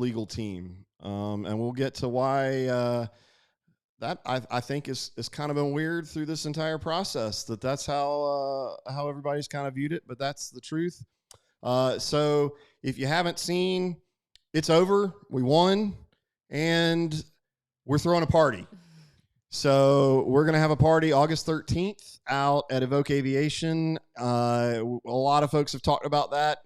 legal team, and we'll get to why that I think is kind of been weird through this entire process. That's how everybody's kind of viewed it, but that's the truth. So if you haven't seen, it's over. We won, and we're throwing a party. So we're going to have a party August 13th out at Evoke Aviation. A lot of folks have talked about that,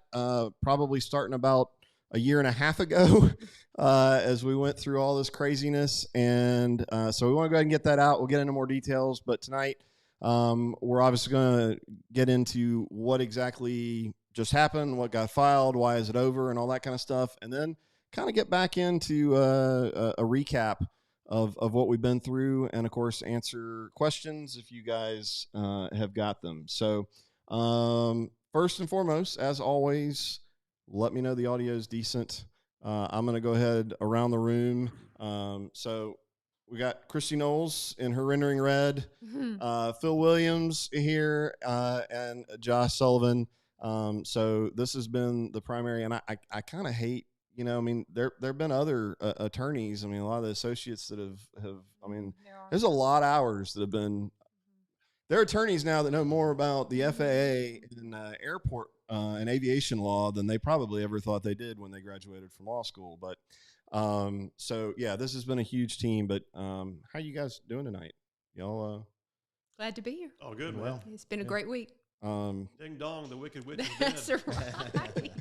probably starting about a year and a half ago as we went through all this craziness. And so we want to go ahead and get that out. We'll get into more details. But tonight, we're obviously going to get into what exactly just happened, what got filed, why is it over, and all that kind of stuff. And then kind of get back into a recap of what we've been through, and of course answer questions if you guys have got them. So first and foremost, as always, let me know the audio is decent. I'm going to go ahead around the room. So we got Christy Knowles in her rendering red, Phil Williams here, and Josh Sullivan. So this has been the primary, and I kind of hate, I mean, there have been other attorneys. I mean, a lot of the associates that have. I mean, there's a lot of hours that have been. There are attorneys now that know more about the FAA and airport and aviation law than they probably ever thought they did when they graduated from law school. But so yeah, this has been a huge team. But how you guys doing tonight? Y'all glad to be here. Oh, good, man. It's been a great week. Ding dong, the wicked witch is dead. That's right.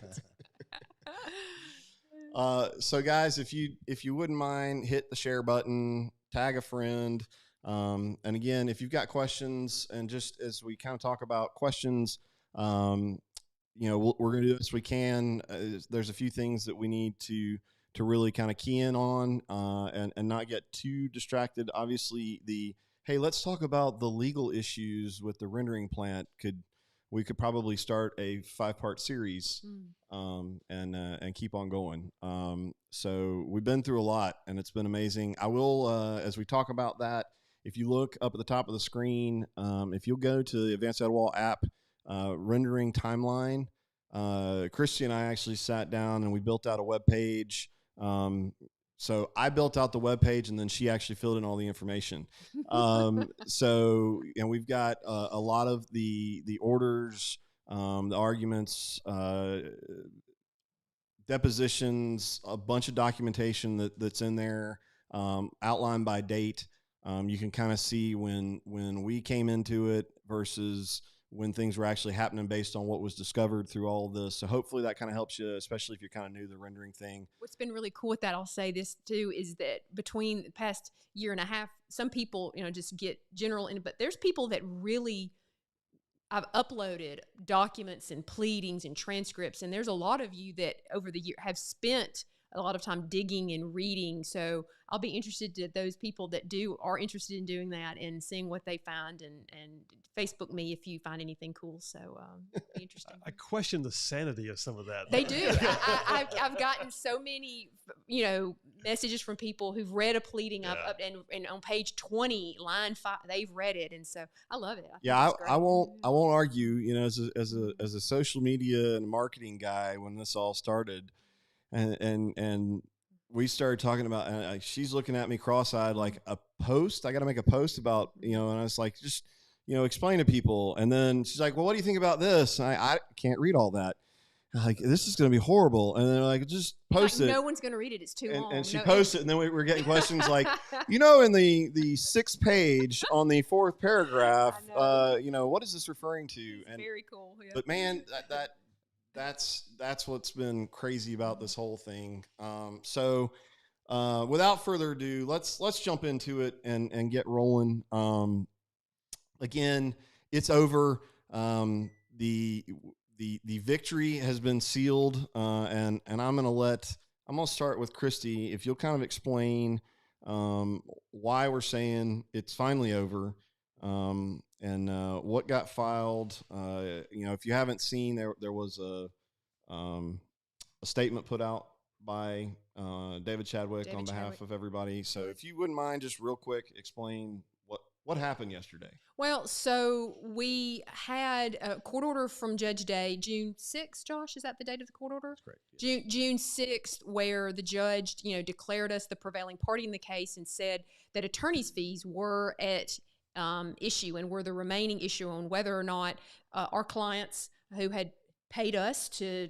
So guys, if you wouldn't mind, hit the share button, tag a friend. And again, if you've got questions, and just as we kind of talk about questions, we're going to do this we can. There's a few things that we need to really kind of key in on, and not get too distracted. Obviously, hey, let's talk about the legal issues with the rendering plant. We could probably start a 5-part series, and keep on going. So we've been through a lot, and it's been amazing. I will, as we talk about that, if you look up at the top of the screen, if you'll go to the Advanced Etowah app, rendering timeline, Christy and I actually sat down and we built out a web page. So I built out the web page, and then she actually filled in all the information. So, and we've got a lot of the orders, the arguments, depositions, a bunch of documentation that's in there, outlined by date. You can kind of see when we came into it versus when things were actually happening based on what was discovered through all of this. So hopefully that kind of helps you, especially if you're kind of new to the rendering thing. What's been really cool with that, I'll say this too, is that between the past year and a half, some people, just get general, but there's people that really, I've uploaded documents and pleadings and transcripts, and there's a lot of you that over the year have spent a lot of time digging and reading. So I'll be interested to those people that are interested in doing that and seeing what they find, and Facebook me if you find anything cool. So be interesting. I question the sanity of some of that. They do. I've gotten so many, messages from people who've read a pleading up and on page 20, line 5, they've read it, and so I love it. I won't argue. As a social media and marketing guy, when this all started, and we started talking about, she's looking at me cross-eyed like, a post? I got to make a post about, and I was like, just, explain to people. And then she's like, well, what do you think about this? And I can't read all that. I'm like, this is going to be horrible. And they're like, just post it. No one's going to read it. It's too long. And she posted it, and then we were getting questions like, in the 6th page on the 4th paragraph, what is this referring to? It's very cool. Yeah. But man, that's what's been crazy about this whole thing. So without further ado, let's jump into it and get rolling. Again, it's over. The victory has been sealed, and I'm gonna start with Christy. If you'll kind of explain why we're saying it's finally over, and what got filed. If you haven't seen, there was a statement put out by David Chadwick on behalf of everybody. So if you wouldn't mind, just real quick, explain What happened yesterday? Well, so we had a court order from Judge Day, June 6th, Josh, is that the date of the court order? That's correct. Yes. June 6th, where the judge, declared us the prevailing party in the case and said that attorney's fees were at issue and were the remaining issue on whether or not our clients who had paid us to,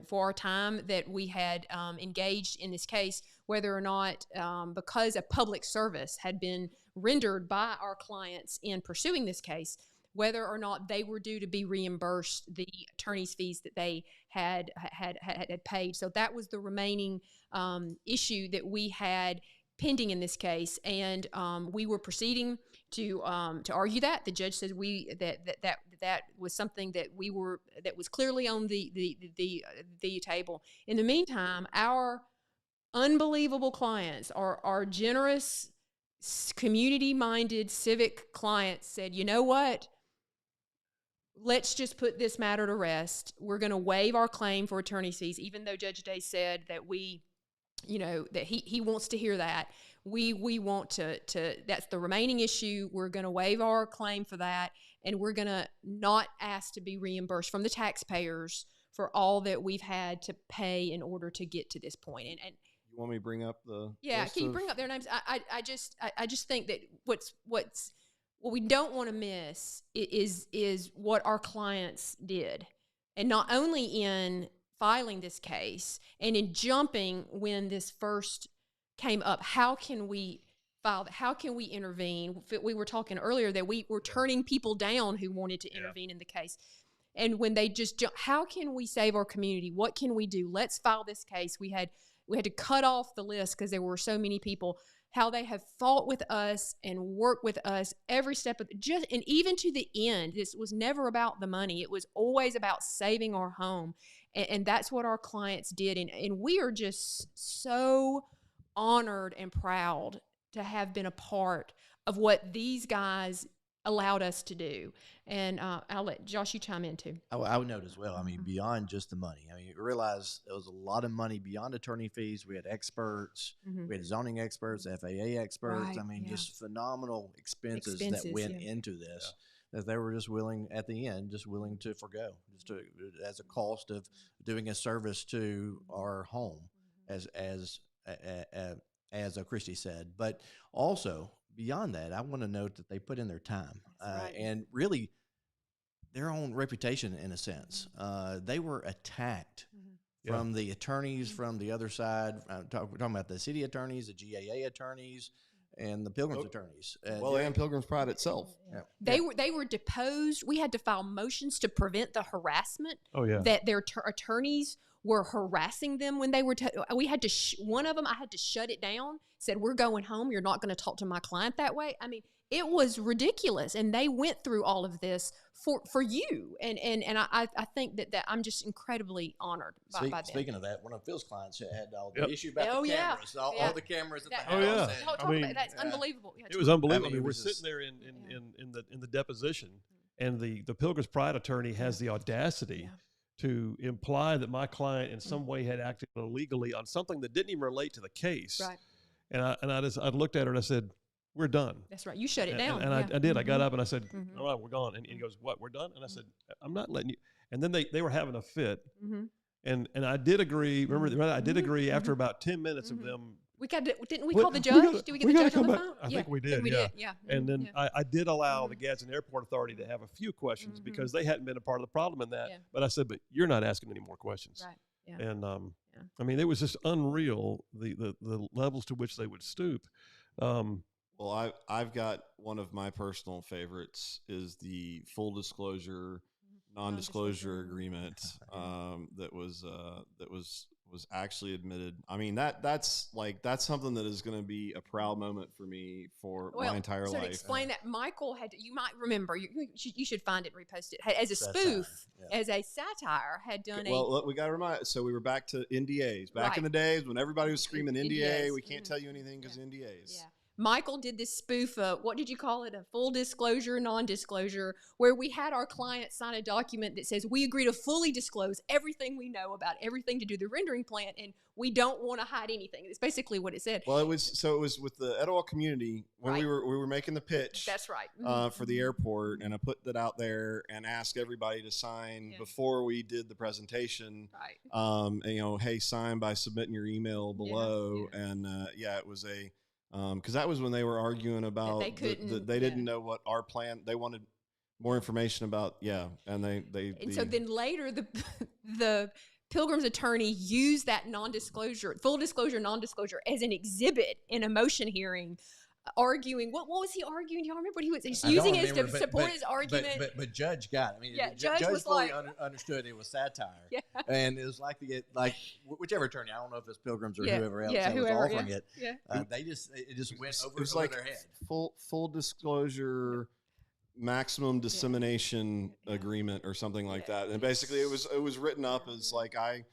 for our time that we had engaged in this case, whether or not, because a public service had been rendered by our clients in pursuing this case, whether or not they were due to be reimbursed the attorney's fees that they had paid. So that was the remaining issue that we had pending in this case, and we were proceeding to argue that. The judge said that was something that was clearly on the table. In the meantime, our unbelievable clients, our generous, community-minded, civic clients said, you know what? Let's just put this matter to rest. We're going to waive our claim for attorney's fees, even though Judge Day said that that he wants to hear that. We want to that's the remaining issue. We're going to waive our claim for that, and we're going to not ask to be reimbursed from the taxpayers for all that we've had to pay in order to get to this point. And you want me to bring up the can you bring up their names? I just think that what we don't want to miss is what our clients did, and not only in filing this case and in jumping when this first came up. How can we file? How can we intervene? We were talking earlier that we were turning people down who wanted to intervene in the case. And when they just jump, how can we save our community? What can we do? Let's file this case. We had to cut off the list because there were so many people. How they have fought with us and worked with us every step of and even to the end. This was never about the money. It was always about saving our home, and that's what our clients did. And we are just so honored and proud to have been a part of what these guys allowed us to do. And I'll let Josh, you chime in too. I would note as well, I mean, beyond just the money. I mean, you realize there was a lot of money beyond attorney fees. We had experts, we had zoning experts, FAA experts. Right, I mean, just phenomenal expenses that went into this that they were just willing at the end, just willing to forgo, as a cost of doing a service to our home, as Christy said. But also beyond that, I want to note that they put in their time and really their own reputation in a sense. They were attacked from the attorneys from the other side. We're talking about the city attorneys, the GAA attorneys, and the Pilgrims attorneys. And Pilgrim's Pride itself. Yeah. They were deposed. We had to file motions to prevent the harassment that their attorneys were harassing them when they were we had to one of them, I had to shut it down, said, we're going home, you're not going to talk to my client that way. I mean, it was ridiculous, and they went through all of this for you, and I think that I'm just incredibly honored by them. Speaking of that, one of Phil's clients had all the issue about the cameras, all the cameras at the house. I mean, that's unbelievable. It was unbelievable. I mean, we're sitting there in the deposition, and the Pilgrim's Pride attorney has the audacity to imply that my client in some way had acted illegally on something that didn't even relate to the case. Right. And I looked at her and I said, we're done. That's right. You shut it down. And I did. I got up and I said, all right, we're gone. And he goes, what, we're done? And I said, I'm not letting you. And then they were having a fit. And I did agree. Remember, I did agree after about 10 minutes of them. Didn't we call the judge? Did we get the judge on the phone? I think we did. Yeah. And then I did allow the Gadsden Airport Authority to have a few questions because they hadn't been a part of the problem in that. Yeah. But I said, but you're not asking any more questions. Right. Yeah. And I mean, it was just unreal the levels to which they would stoop. Well, I've got one of my personal favorites is the full disclosure, non-disclosure agreement that was actually admitted. I mean, that's something that is going to be a proud moment for me for my entire life. To explain that, Michael you might remember, you should find it and repost it, as a spoof, as a satire, had done Well, we got to remind, so we were back to NDAs. Back in the days when everybody was screaming NDA, we can't tell you anything because NDAs. Yeah. Michael did this spoof, what did you call it? A full disclosure, non-disclosure, where we had our client sign a document that says we agree to fully disclose everything we know about everything to do the rendering plant, and we don't want to hide anything. It's basically what it said. Well, it was with the Etowah community when we were making the pitch. That's right. For the airport, and I put that out there and asked everybody to sign before we did the presentation. Right. And, hey, sign by submitting your email below. And it was because that was when they were arguing about they didn't know what our plan. They wanted more information about so then later the Pilgrim's attorney used that non-disclosure, full disclosure, non-disclosure as an exhibit in a motion hearing, arguing. What was he arguing? Do y'all remember what he was using it to support his argument? But Judge got it. I mean, Judge was fully understood it was satire. Yeah. And it was like whichever attorney, I don't know if it's Pilgrims or whoever else that was offering it. Yeah. It just went over their head. Full disclosure, maximum dissemination agreement or something like that. And basically it was written up as like I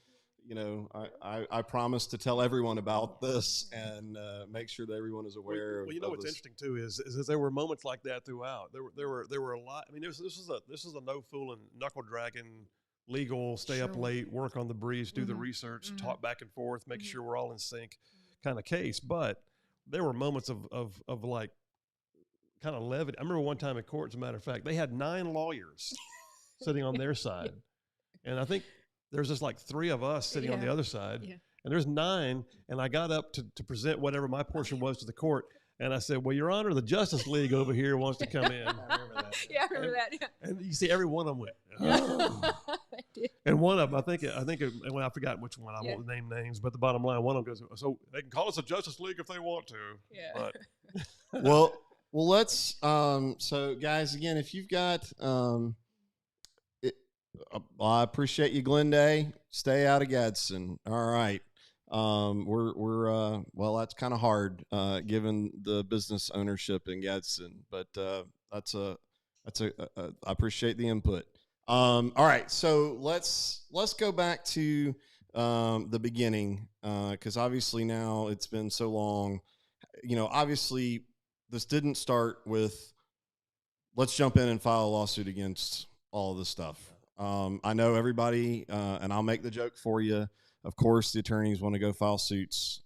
promise to tell everyone about this and make sure that everyone is aware. Well, what's interesting too is there were moments like that throughout. There were a lot. I mean, this is a no fooling, knuckle dragging, legal, stay up late, work on the briefs, do the research, talk back and forth, make sure we're all in sync, kind of case. But there were moments of like kind of levity. I remember one time in court, as a matter of fact, they had 9 lawyers sitting on their side, and I think there's just like 3 of us sitting on the other side, and there's 9, and I got up to present whatever my portion was to the court, and I said, well, Your Honor, the Justice League over here wants to come in. I remember that. Yeah, I remember that. Yeah. And you see every one of them went, oh. And one of them, well, I forgot which one, I won't name names, but the bottom line, one of them goes, so they can call us a Justice League if they want to. Yeah. But well, let's so guys, again, if you've got I appreciate you, Glenday. Stay out of Gadsden. All right. We're well, that's kind of hard given the business ownership in Gadsden, but I appreciate the input. All right, so let's go back to the beginning because obviously now it's been so long. Obviously this didn't start with let's jump in and file a lawsuit against all of this stuff. I know everybody, and I'll make the joke for you. Of course, the attorneys want to go file suits,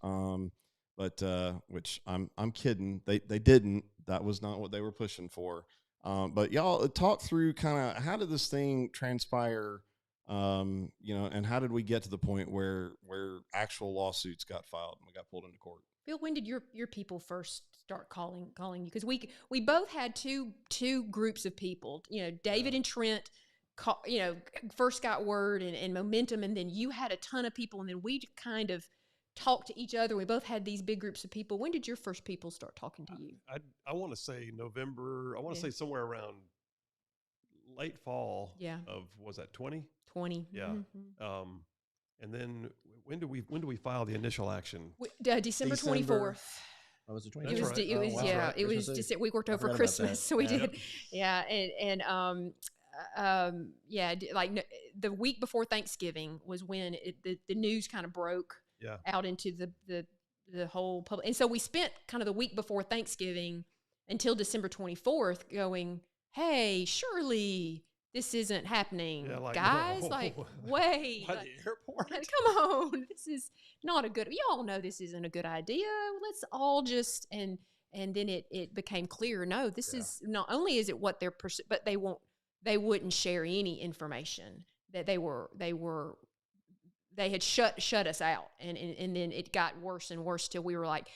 but which I'm kidding. They didn't. That was not what they were pushing for. But y'all talk through kind of how did this thing transpire, and how did we get to the point where actual lawsuits got filed and we got pulled into court? Bill, when did your people first start calling you? Because we both had two groups of people. David and Trent, first got word and momentum, and then you had a ton of people, and then we kind of talked to each other. We both had these big groups of people. When did your first people start talking to you? I want to say November. I want to say somewhere around late fall. Yeah. Of was that 20? 20. Yeah. Mm-hmm. And then when do we file the initial action? December 24th. Oh, was it 20? It was. Right. It was. Wow. Yeah. Right. It was. Christmas Eve. We worked over forgot about Christmas, that. so we Yeah. did. Yeah, the week before Thanksgiving was when the news kind of broke out into the whole public, and so we spent kind of the week before Thanksgiving until December 24th going, hey, surely this isn't happening, guys. No. Like, wait, By the airport? come on, this is not a good. Y'all know this isn't a good idea. Let's all just and then it became clear. No, this is not only is it what they're but they wouldn't share any information that they had shut us out, and then it got worse and worse till we were like,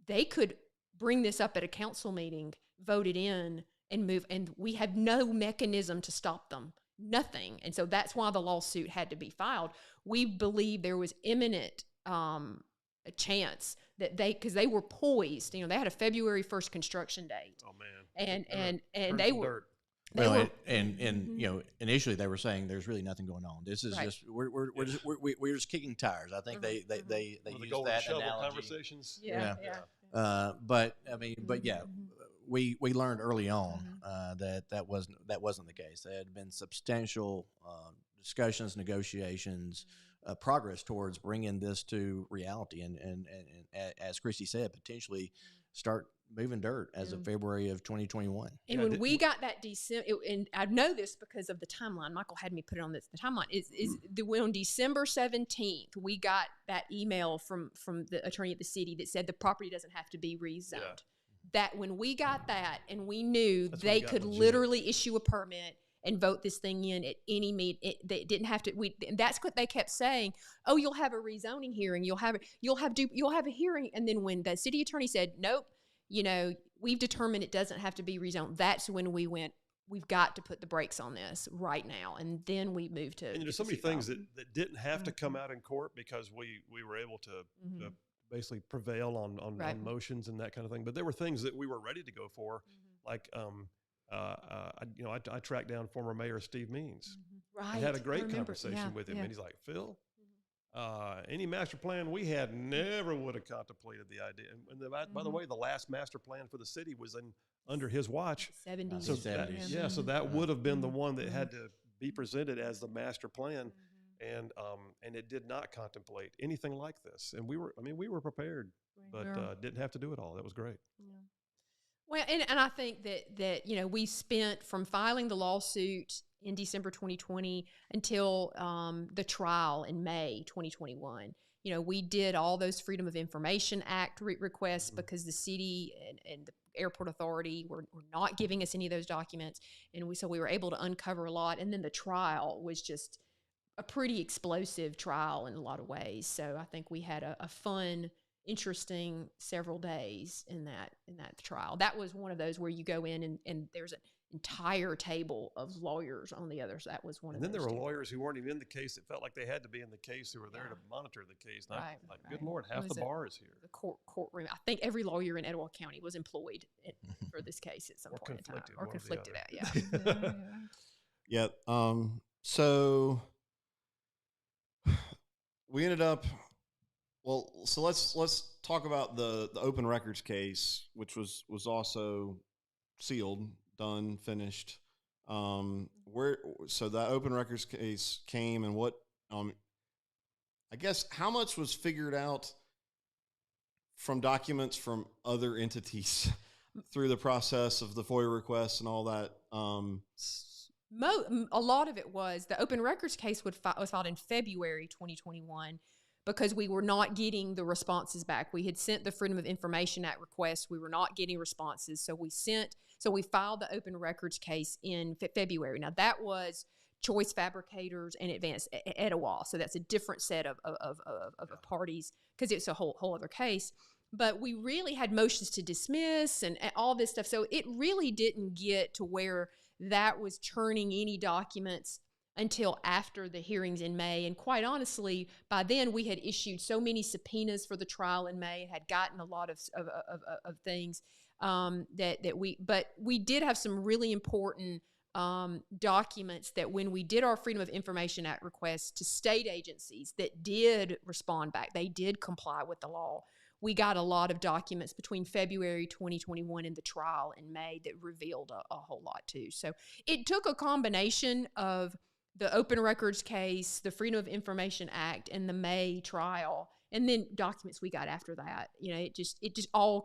they could bring this up at a council meeting, vote it in, and move, and we had no mechanism to stop them, nothing. And so that's why the lawsuit had to be filed. We believe there was imminent a chance that because they were poised, they had a February 1st construction date. Oh man. And they were. Dirt. Well, and initially they were saying there's really nothing going on. This is just we're just kicking tires. I think they use that analogy. Conversations. Yeah. But I mean, we learned early on that wasn't the case. There had been substantial discussions, negotiations, progress towards bringing this to reality, and as Christy said, potentially start moving dirt as of February of 2021. And when we got that December, and I know this because of the timeline, Michael had me put it on the timeline, on December 17th, we got that email from the attorney at the city that said the property doesn't have to be rezoned. Yeah. That when we got that and we knew they could literally issue a permit and vote this thing in at any meeting, they didn't have to. And that's what they kept saying. Oh, you'll have a rezoning hearing. You'll have a hearing. And then when the city attorney said, nope, we've determined it doesn't have to be rezoned. That's when we went, we've got to put the brakes on this right now. And then we moved to. And there's so many things that didn't have to come out in court because we were able to basically prevail on motions and that kind of thing. But there were things that we were ready to go for, like I tracked down former Mayor Steve Means. Right. I had a great conversation with him, and he's like, Phil, any master plan we had never would have contemplated the idea. And by the way, the last master plan for the city was under his watch. 70s. So so that would have been the one that had to be presented as the master plan. And it did not contemplate anything like this. And we were prepared, but didn't have to do it all. That was great. Yeah. Well, and I think that we spent from filing the lawsuit in December 2020 until the trial in May 2021. We did all those Freedom of Information Act requests because the city and the airport authority were not giving us any of those documents, and so we were able to uncover a lot. And then the trial was just a pretty explosive trial in a lot of ways. So I think we had a fun, interesting several days in that trial. That was one of those where you go in and there's an entire table of lawyers on the other. So that was one of those. And then there were lawyers who weren't even in the case. It felt like they had to be in the case, who were there to monitor the case. Good Lord, half the bar is here. The courtroom. I think every lawyer in Etowah County was employed for this case at some point in time. Or conflicted out, yeah. So we ended up. Well, so let's talk about the open records case, which was also sealed, done, finished. So that open records case came, and what I guess how much was figured out from documents from other entities through the process of the FOIA requests and all that. A lot of it was the open records case was filed in February 2021 because we were not getting the responses back. We had sent the Freedom of Information Act request. We were not getting responses. So we filed the open records case in February. Now that was Choice Fabricators and Advanced Etowah. So that's a different set of parties because it's a whole other case. But we really had motions to dismiss and all this stuff. So it really didn't get to where that was churning any documents until after the hearings in May. And quite honestly, by then we had issued so many subpoenas for the trial in May, had gotten a lot of things but we did have some really important documents that when we did our Freedom of Information Act requests to state agencies that did respond back, they did comply with the law. We got a lot of documents between February 2021 and the trial in May that revealed a whole lot too. So it took a combination of the open records case, the Freedom of Information Act, and the May trial, and then documents we got after that. It just all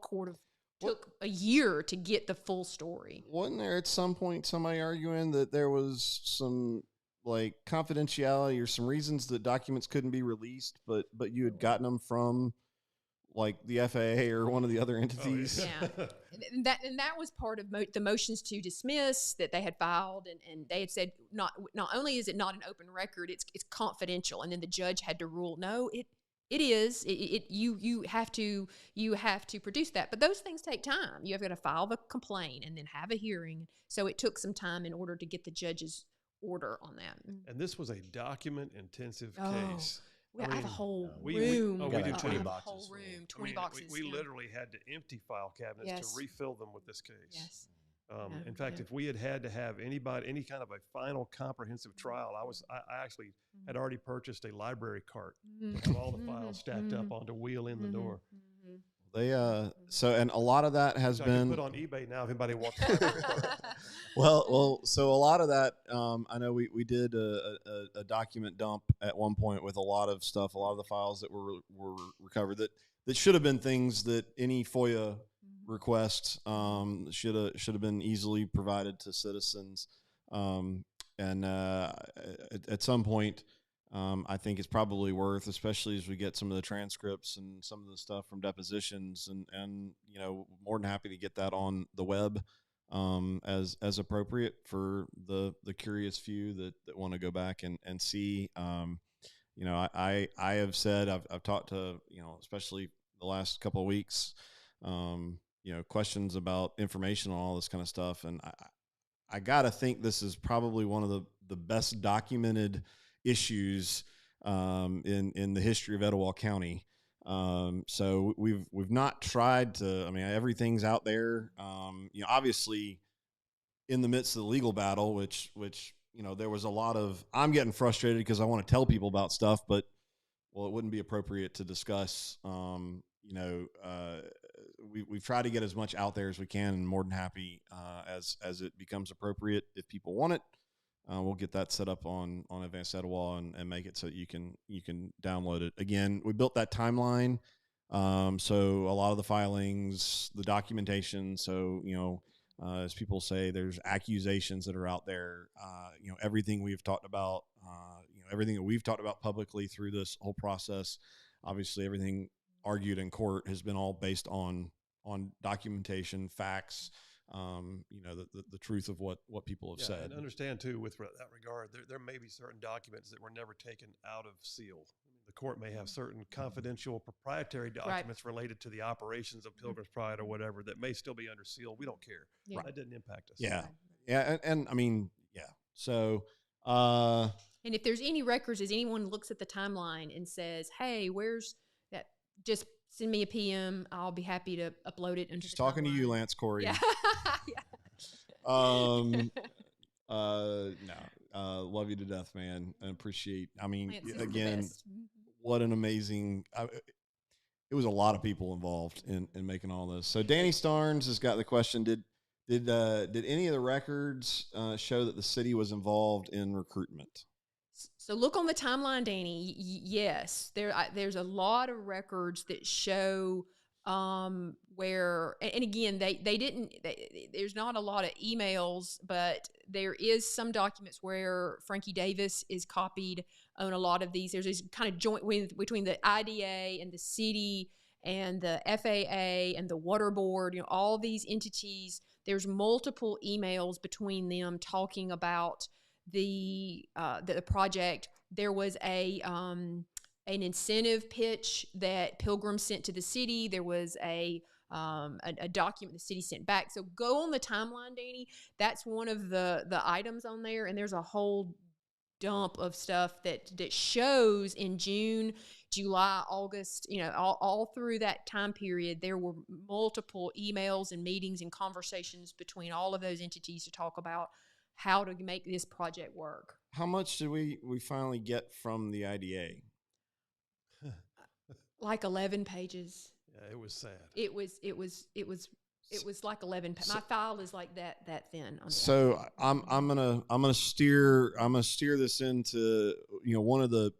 took a year to get the full story. Wasn't there at some point somebody arguing that there was some like confidentiality or some reasons that documents couldn't be released, but you had gotten them from like the FAA or one of the other entities? Oh, yeah. and that was part of the motions to dismiss that they had filed, and they had said not only is it not an open record, it's confidential, and then the judge had to rule no, it is. You have to produce that, but those things take time. You have got to file the complaint and then have a hearing. So it took some time in order to get the judge's order on that. And this was a document-intensive case. We have a whole room. We do 20 boxes. Whole room, 20 boxes. We literally had to empty file cabinets to refill them with this case. Yes. In fact, if we had to have any kind of a final comprehensive trial, I actually had already purchased a library cart with all the files stacked up onto wheel in the door. They and a lot of that has been put on eBay now if anybody wants. Well, so a lot of that, I know we did a document dump at one point with a lot of stuff, a lot of the files that were recovered that should have been things that any FOIA request should have been easily provided to citizens. And at some point, I think it's probably worth, especially as we get some of the transcripts and some of the stuff from depositions, and more than happy to get that on the web as appropriate for the curious few that want to go back and see. I have said I've talked to especially the last couple of weeks, questions about information on all this kind of stuff, and I gotta think this is probably one of the best documented issues in the history of Etowah County. So we've not tried to. I mean, everything's out there. Obviously, in the midst of the legal battle, which there was a lot of. I'm getting frustrated because I want to tell people about stuff, but it wouldn't be appropriate to discuss. We've tried to get as much out there as we can, and more than happy as it becomes appropriate. If people want it, we'll get that set up on Advanced Etowah and make it so that you can download it. Again, we built that timeline, so a lot of the filings, the documentation. So as people say, there's accusations that are out there. Everything we've talked about, everything that we've talked about publicly through this whole process. Obviously, everything argued in court has been all based on documentation, facts, the truth of what people have said. And understand too, with that regard, there may be certain documents that were never taken out of seal. The court may have certain confidential proprietary documents related to the operations of Pilgrim's Pride or whatever that may still be under seal. We don't care. Yeah. That didn't impact us. Yeah. Yeah. And I mean, yeah. So, and if there's any records, as anyone looks at the timeline and says, hey, where's that? Just send me a PM. I'll be happy to upload it. Just talking to you, Lance Corey. Yeah. Love you to death, man. And appreciate, Lance is again, the best. what an amazing, it was a lot of people involved in making all this. So Danny Starnes has got the question. Did any of the records show that the city was involved in recruitment? So look on the timeline, Danny. Yes, there's a lot of records that show where, and again, they didn't. There's not a lot of emails, but there is some documents where Frankie Davis is copied on a lot of these. There's this kind of joint between the IDA and the city and the FAA and the water board. All these entities. There's multiple emails between them talking about the project. There was an incentive pitch that Pilgrim sent to the city. There was a document the city sent back. So go on the timeline, Danny. That's one of the items on there, and there's a whole dump of stuff that shows in June, July, August, all through that time period, there were multiple emails and meetings and conversations between all of those entities to talk about how to make this project work. How much did we finally get from the IDA? Like 11 pages. Yeah, it was sad. It was like 11 pages. My file is like that thin. So I'm gonna steer this into one of the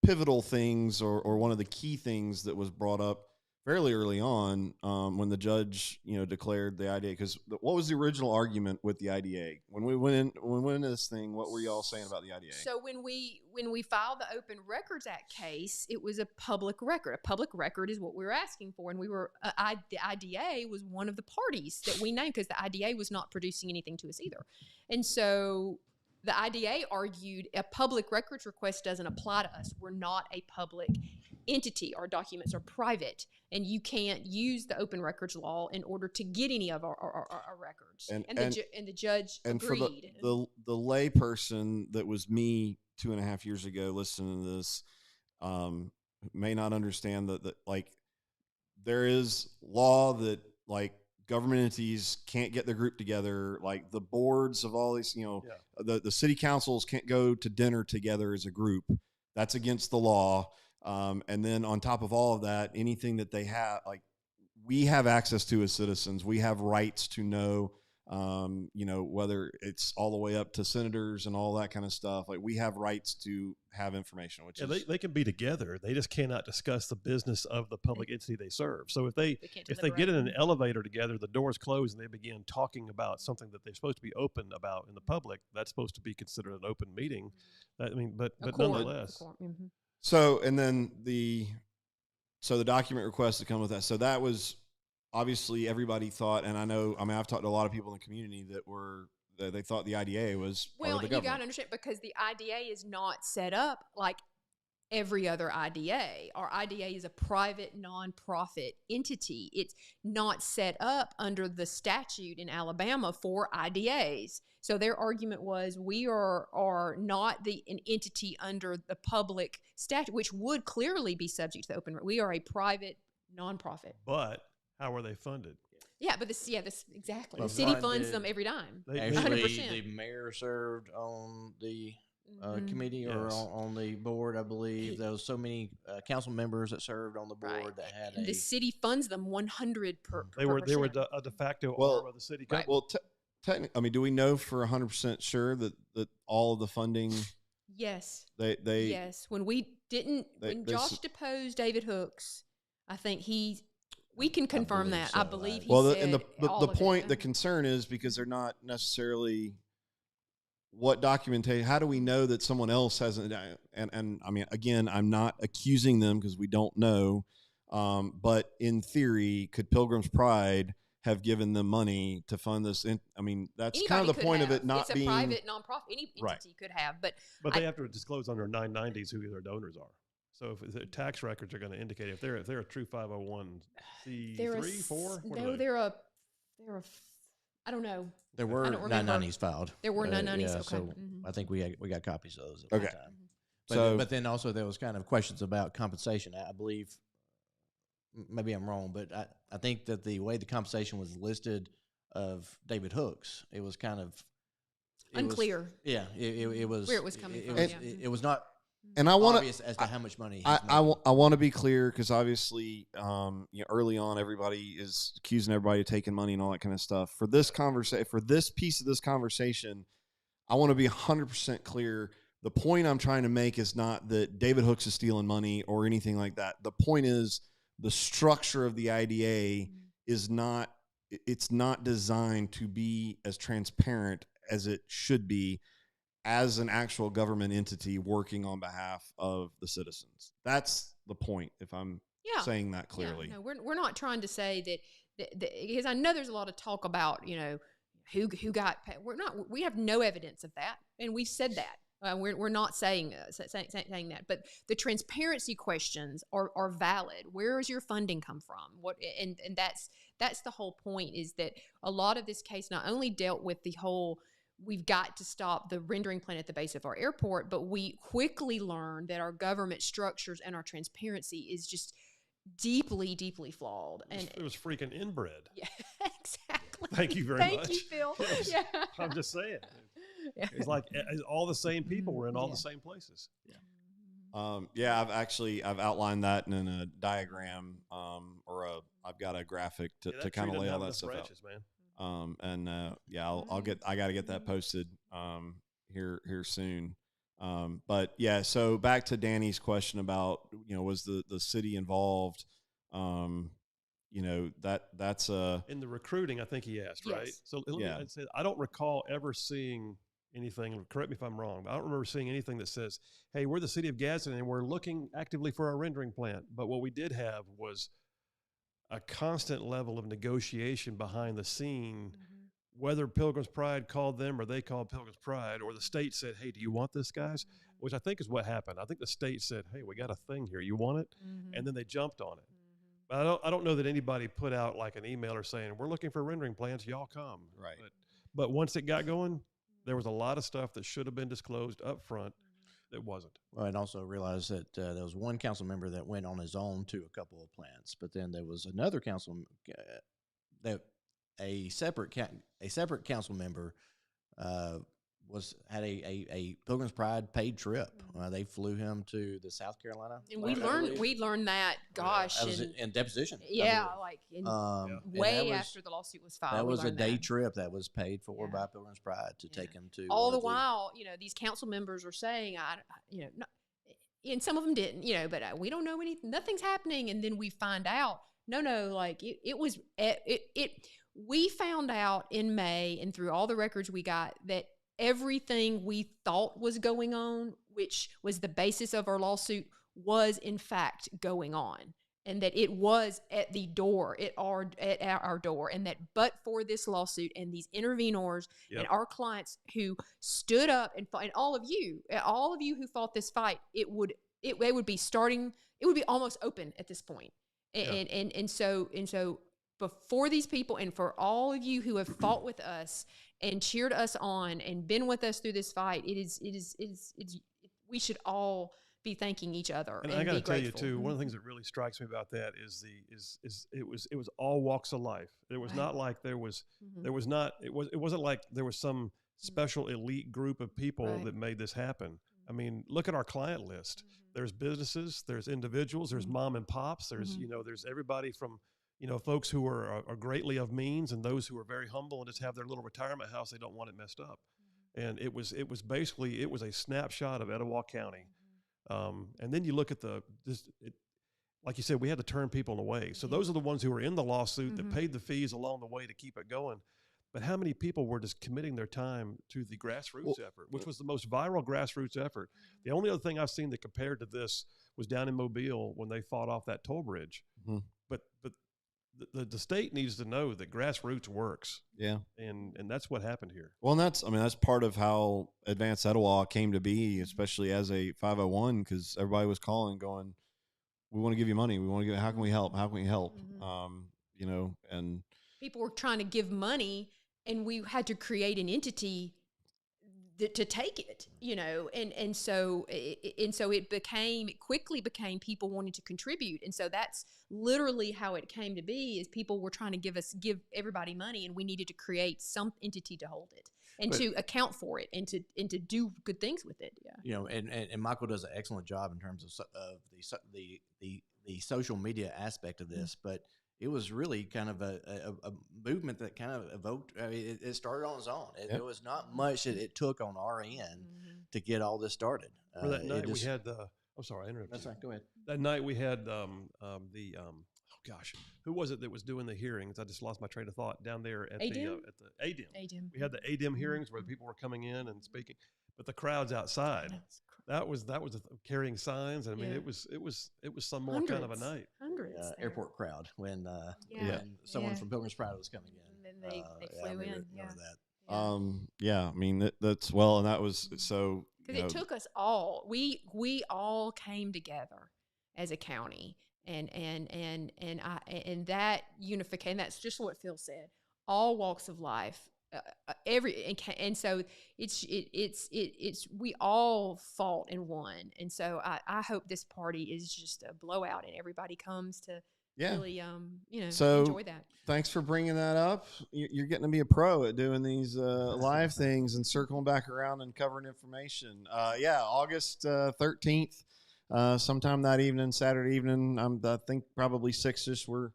pivotal things or one of the key things that was brought up fairly early on when the judge declared the IDA. Because what was the original argument with the IDA when we went into this thing? What were y'all saying about the IDA? So when we filed the Open Records Act case, it was a public record. A public record is what we were asking for, and we were the IDA was one of the parties that we named because the IDA was not producing anything to us either, and so the IDA argued a public records request doesn't apply to us. We're not a public entity. Our documents are private, and you can't use the open records law in order to get any of our records. And the judge agreed. For the lay person that was me 2.5 years ago listening to this may not understand that like there is law that like government entities can't get their group together, like the boards of all these, the city councils can't go to dinner together as a group. That's against the law. And then on top of all of that, anything that they have, like we have access to as citizens, we have rights to know You know, whether it's all the way up to senators and all that kind of stuff. Like, we have rights to have information, which is they can be together. They just cannot discuss the business of the public entity they serve. So if they can't if they get in an deliberate. elevator together, the doors close, and they begin talking about something that they're supposed to be open about in the public, that's supposed to be considered an open meeting. I mean, but nonetheless. so. And then the document requests that come with that. So that was obviously everybody thought, and I mean, I've talked to a lot of people in the community that they thought the IDA was part Well, of the and you government. got to understand, because the IDA is not set up like every other IDA. Our IDA is a private nonprofit entity. It's not set up under the statute in Alabama for IDAs. So their argument was, we are not an entity under the public statute, which would clearly be subject to the open. We are a private nonprofit. But how are they funded? Yeah, but this exactly. Well, the city Brian funds did- them every dime. Actually, 100%. the mayor served on the Mhm. committee or Yes. on the board, I believe. There was so many council members that served on the board Right. that had And the city funds them 100 per. They were percent. a de facto Well, arm of the city right. government. Well, technically, I mean, do we know for 100% sure that all of the funding Yes. they Yes. When we didn't, when they Josh deposed David Hooks, I think we can confirm believe that. so. I believe he well, said and the all of it. point, the concern is because they're not necessarily what documentation. How do we know that someone else hasn't? And I mean, again, I'm not accusing them because we don't know. But in theory, could Pilgrim's Pride have given them money to fund this? I mean, that's Anybody kind of the could point have. of it not it's a being private nonprofit. Any Right. entity could have, but But they have to disclose under 990s who their donors are. So if their tax records are going to indicate if they're a true 501c3, they're 4. What are no, they? they're a I don't know. There I were don't remember. 990s filed. There were 990s. Yeah, Okay. so Mhm. I think we got copies of those at Okay. the time. But, So- but then also there was kind of questions about compensation. I believe, maybe I'm wrong, but I think that the way the compensation was listed of David Hooks, it was kind of it was- Unclear. it was Where it was coming from, Was, yeah. it was not and I want obvious as to how much money. He's I making. want to be clear because obviously, early on, everybody is accusing everybody of taking money and all that kind of stuff. For this for this piece of this conversation, I want to be 100% clear. The point I'm trying to make is not that David Hooks is stealing money or anything like that. The point is the structure of the IDA is not. It's not designed to be as transparent as it should be, as an actual government entity working on behalf of the citizens. That's the point, if I'm saying that clearly. Yeah, no, we're not trying to say that because I know there's a lot of talk about, who got paid. We have no evidence of that, and we've said that. We're not saying that, but the transparency questions are valid. Where does your funding come from? And that's the whole point, is that a lot of this case not only dealt with the whole, we've got to stop the rendering plant at the base of our airport, but we quickly learned that our government structures and our transparency is just deeply, deeply flawed. And It was freaking inbred. yeah, exactly. Thank you very Thank much. you, Phil. Yes. Yeah. I'm just saying. Yeah. It's like all the same people were in all Yeah. the same places. I've outlined that in a diagram, I've got a graphic to Yeah, that kind tree of lay doesn't all have that enough stuff branches, man. out. I got to get that posted here soon. But yeah, so back to Danny's question about, was the city involved? That's In the recruiting, I think he asked, right? Yes. So let Yeah. me say, I don't recall ever seeing anything, correct me if I'm wrong, but I don't remember seeing anything that says, hey, we're the city of Gadsden and we're looking actively for a rendering plant. But what we did have was a constant level of negotiation behind the scene, whether Pilgrim's Pride called them or they called Pilgrim's Pride, or the state said, hey, do you want this, guys? Which I think is what happened. I think the state said, hey, we got a thing here. You want it? And then they jumped on it. But I don't know that anybody put out like an email or saying, we're looking for rendering plans, y'all come. Right. But once it got going, there was a lot of stuff that should have been disclosed up front that wasn't. Well, and also realized that there was one council member that went on his own to a couple of plants, but then there was another a separate council member had a Pilgrim's Pride paid trip. They flew him to the South Carolina. And we learned that, gosh, that was in deposition. Yeah, like way after the lawsuit was filed. That was a day trip that was paid for by Pilgrim's Pride to take him to. All the while, these council members were saying, and some of them didn't, but we don't know anything. Nothing's happening, and then we find out. No, like it was. We found out in May, and through all the records we got, that everything we thought was going on, which was the basis of our lawsuit, was in fact going on, and that it was at the door, at our door, and that but for this lawsuit and these intervenors and our clients who stood up and fought, and all of you who fought this fight, it would be almost open at this point. And so before these people, and for all of you who have fought with us and cheered us on and been with us through this fight, we should all be thanking each other. And I got to tell you too, one of the things that really strikes me about that is it was all walks of life. It was not like it wasn't like there was some special elite group of people that made this happen. I mean, look at our client list. There's businesses, there's individuals, there's mom and pops, there's there's everybody from folks who are greatly of means and those who are very humble and just have their little retirement house. They don't want it messed up. And it was basically a snapshot of Etowah County. And then you look at like you said, we had to turn people away. So those are the ones who were in the lawsuit that paid the fees along the way to keep it going. But how many people were just committing their time to the grassroots effort, which was the most viral grassroots effort? The only other thing I've seen that compared to this was down in Mobile when they fought off that toll bridge. But the state needs to know that grassroots works. Yeah. And that's what happened here. Well, and that's part of how Advanced Etowah came to be, especially as a 501, because everybody was calling going, we want to give you money. We want to how can we help? How can we help? And people were trying to give money, and we had to create an entity to take it, and so it quickly became people wanting to contribute. And so that's literally how it came to be, is people were trying to give everybody money, and we needed to create some entity to hold it and to account for it and to do good things with it. And Michael does an excellent job in terms of the social media aspect of this, but it was really kind of a movement that kind of evoked. I mean, it started on its own. It was not much that it took on our end to get all this started. For that night we had I'm sorry, I interrupted. That's right. Go ahead. That night we had who was it that was doing the hearings? I just lost my train of thought down there at the ADEM. We had the ADEM hearings where people were coming in and speaking, but the crowd's outside. That was carrying signs. I mean, it was some more kind of a night. Hundreds. Airport crowd when someone from Pilgrim's Pride was coming in. And then they flew in. Remember that. I mean and that was so. Because it took us all. We all came together as a county, and that unification. That's just what Phil said. All walks of life. So it's we all fought and won, and so I hope this party is just a blowout and everybody comes to really enjoy that. Thanks for bringing that up. You're getting to be a pro at doing these live things and circling back around and covering information. August 13th, sometime that evening, Saturday evening. I think probably 6ish. We're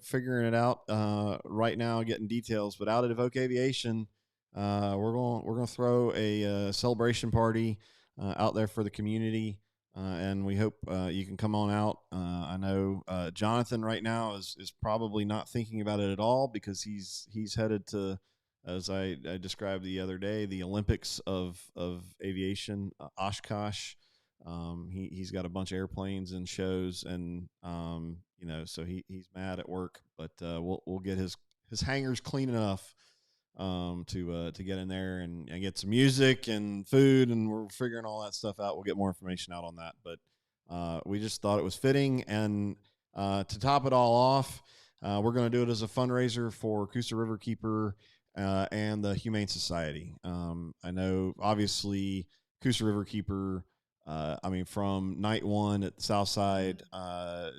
figuring it out right now, getting details. But out at Evoke Aviation, we're going to throw a celebration party out there for the community, and we hope you can come on out. I know Jonathan right now is probably not thinking about it at all, because he's headed to, as I described the other day, the Olympics of aviation, Oshkosh. He's got a bunch of airplanes and shows, and so he's mad at work, but we'll get his hangars clean enough to get in there and get some music and food, and we're figuring all that stuff out. We'll get more information out on that, but we just thought it was fitting. And to top it all off, we're going to do it as a fundraiser for Coosa Riverkeeper and the Humane Society. I know, obviously, Coosa Riverkeeper. From night one at the South Side,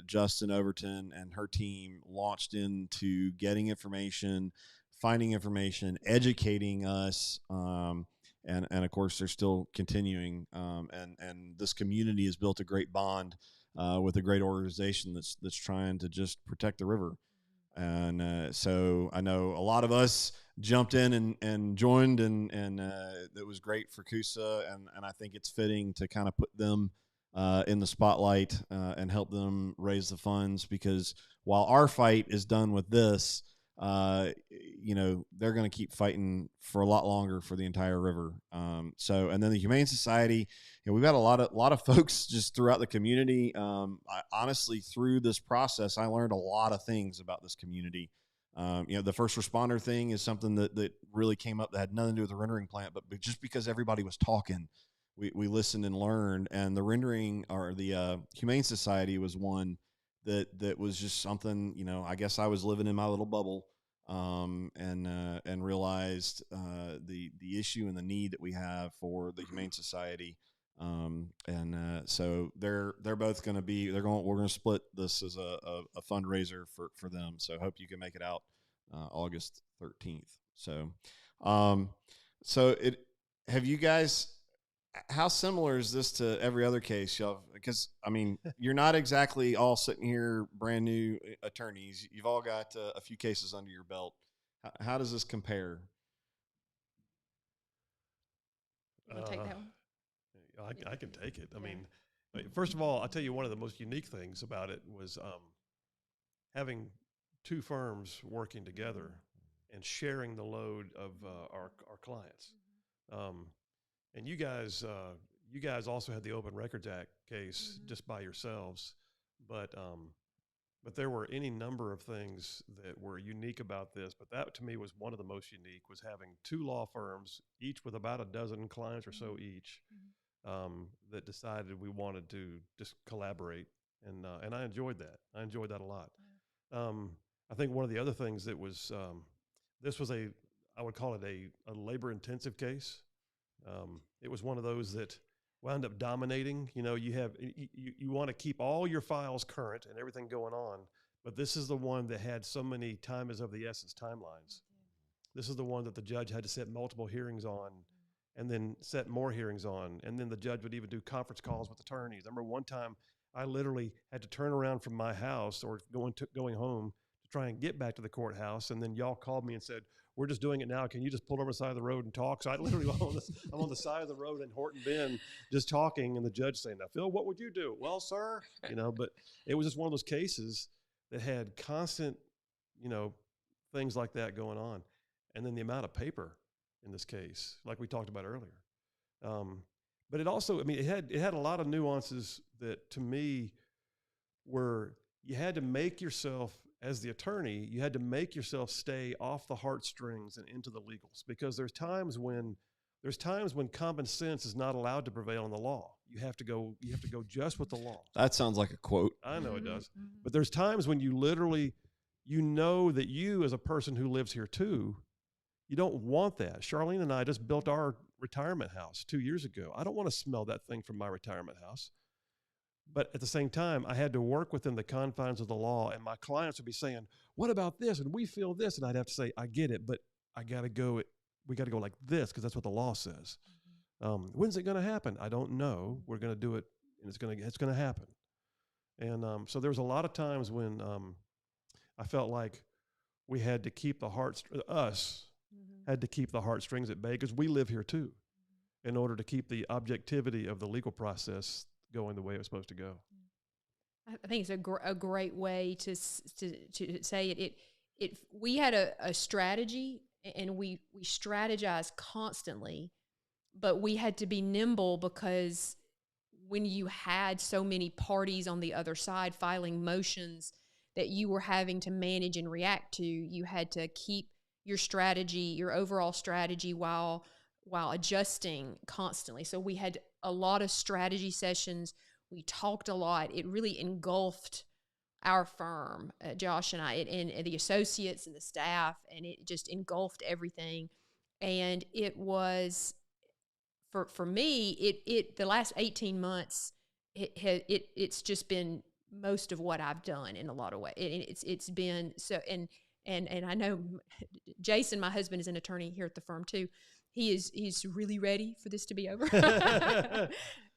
Justin Overton and her team launched into getting information, finding information, educating us, and of course they're still continuing. And this community has built a great bond with a great organization that's trying to just protect the river. And so I know a lot of us jumped in and joined, and it was great for Coosa, and I think it's fitting to kind of put them in the spotlight and help them raise the funds, because while our fight is done with this, they're going to keep fighting for a lot longer for the entire river. And then the Humane Society, we've got a lot of folks just throughout the community. Honestly, through this process, I learned a lot of things about this community. The first responder thing is something that really came up that had nothing to do with the rendering plant, but just because everybody was talking, we listened and learned. And the rendering, or the Humane Society, was one that was just something, I guess I was living in my little bubble, and realized the issue and the need that we have for the Humane Society. So they're both going to be, we're going to split this as a fundraiser for them. So I hope you can make it out August 13th. So, have you guys, how similar is this to every other case y'all? Because I mean, you're not exactly all sitting here brand new attorneys. You've all got a few cases under your belt. How does this compare? You want to take that one? I can take it. I mean, first of all, I'll tell you, one of the most unique things about it was having two firms working together and sharing the load of our clients. And you guys also had the Open Records Act case just by yourselves, but there were any number of things that were unique about this. But that, to me, was one of the most unique, was having two law firms, each with about a dozen clients or so each, that decided we wanted to just collaborate, and I enjoyed that. I enjoyed that a lot. I think one of the other things that was, this was I would call it a labor-intensive case. It was one of those that wound up dominating. You want to keep all your files current and everything going on, but this is the one that had so many time is of the essence timelines. This is the one that the judge had to set multiple hearings on, and then set more hearings on, and then the judge would even do conference calls with attorneys. I remember one time I literally had to turn around from my house or going home to try and get back to the courthouse, and then y'all called me and said, "We're just doing it now. Can you just pull over the side of the road and talk?" So I literally I'm on the side of the road in Horton Bend just talking, and the judge saying, "Now, Phil, what would you do?" "Well, sir," but it was just one of those cases that had constant, things like that going on. And then the amount of paper in this case, like we talked about earlier. But it also, it had a lot of nuances that, to me, were, you had to make yourself, as the attorney, you had to make yourself stay off the heartstrings and into the legals, because there's times when common sense is not allowed to prevail in the law. You have to go just with the law. That sounds like a quote. I know it does. But there's times when you literally, that you, as a person who lives here too, you don't want that. Charlene and I just built our retirement house 2 years ago. I don't want to smell that thing from my retirement house. But at the same time, I had to work within the confines of the law, and my clients would be saying, "What about this? And we feel this." And I'd have to say, "I get it, but we got to go like this, because that's what the law says." When's it going to happen? I don't know. We're going to do it, and it's going to happen. And so there was a lot of times when I felt like we had to keep had to keep the heartstrings at bay, because we live here too, in order to keep the objectivity of the legal process going the way it was supposed to go. I think it's a great way to say it. We had a strategy, and we strategized constantly, but we had to be nimble, because when you had so many parties on the other side filing motions that you were having to manage and react to, you had to keep your overall strategy while adjusting constantly. So we had a lot of strategy sessions. We talked a lot. It really engulfed our firm, Josh and I, and the associates and the staff, and it just engulfed everything. And it was, for me, the last 18 months, it's just been most of what I've done in a lot of ways. It's been so, and And I know Jason, my husband, is an attorney here at the firm too. He's really ready for this to be over.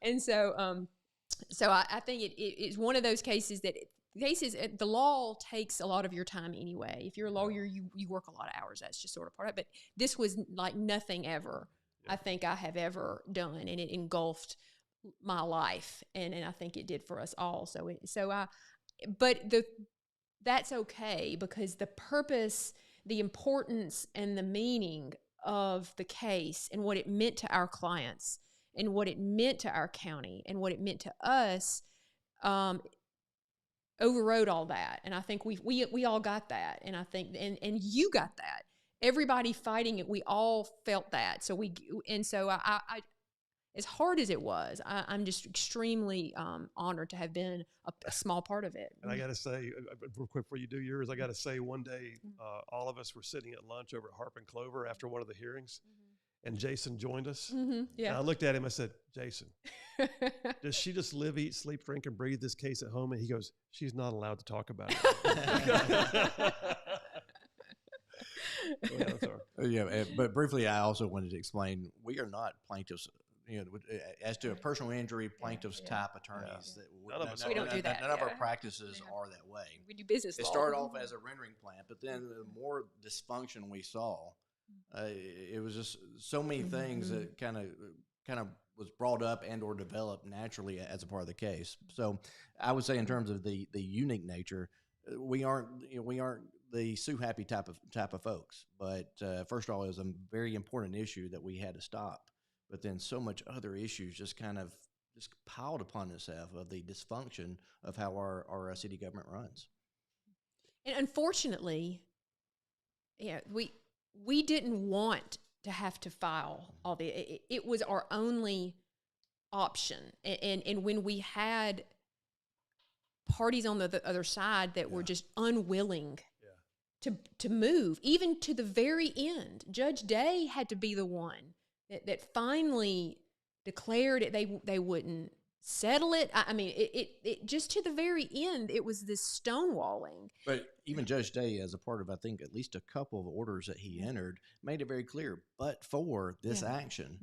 And so I think it is one of those cases that the law takes a lot of your time anyway. If you're a lawyer, you work a lot of hours. That's just sort of part of it. But this was like nothing ever I think I have ever done, and it engulfed my life, and I think it did for us all. That's okay, because the purpose, the importance, and the meaning of the case and what it meant to our clients and what it meant to our county and what it meant to us overrode all that. And I think we all got that. And I think, and you got that. Everybody fighting it, we all felt that. So I as hard as it was, I'm just extremely honored to have been a small part of it. And I got to say, real quick before you do yours, I got to say, one day, all of us were sitting at lunch over at Harp and Clover after one of the hearings, and Jason joined us. Yeah. And I looked at him, I said, Jason, does she just live, eat, sleep, drink, and breathe this case at home? And he goes, she's not allowed to talk about it. Yeah, but briefly, I also wanted to explain, we are not plaintiffs, as to a personal injury plaintiffs type attorneys. That we don't do that. None of our practices are that way. We do business law. It started off as a rendering plant, but then the more dysfunction we saw, it was just so many things that kind of was brought up and or developed naturally as a part of the case. So I would say, in terms of the unique nature, we aren't the sue happy type of folks. But first of all, it was a very important issue that we had to stop. But then so much other issues just piled upon itself of the dysfunction of how our city government runs. And unfortunately, we didn't want to have to file all the. It was our only option, and when we had parties on the other side that were just unwilling to move, even to the very end, Judge Day had to be the one that finally declared it. They wouldn't settle it. I mean, it just to the very end, it was this stonewalling. But even Judge Day, as a part of, I think, at least a couple of orders that he entered, made it very clear, but for this action,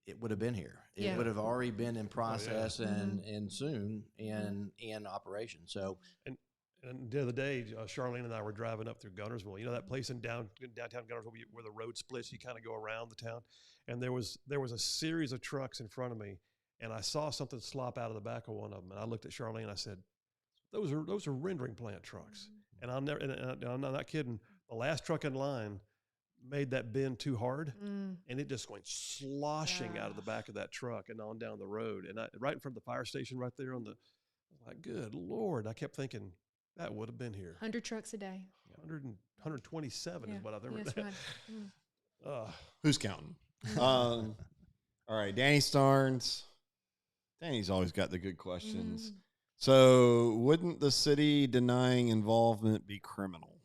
it would have been here. It would have already been in process and soon in operation. So, and the other day, Charlene and I were driving up through Gunnersville. You know that place in downtown Gunnersville where the road splits, you kind of go around the town. And there was a series of trucks in front of me, and I saw something slop out of the back of one of them. And I looked at Charlene and I said, "Those are rendering plant trucks." And I'm not kidding. The last truck in line made that bend too hard, and it just went sloshing out of the back of that truck and on down the road. And right in front of the fire station, right there I was like, "Good Lord!" I kept thinking, that would have been here. 100 trucks a day. 127 is what I remember. That's right. Who's counting? All right, Danny Starnes. Danny's always got the good questions. So, wouldn't the city denying involvement be criminal?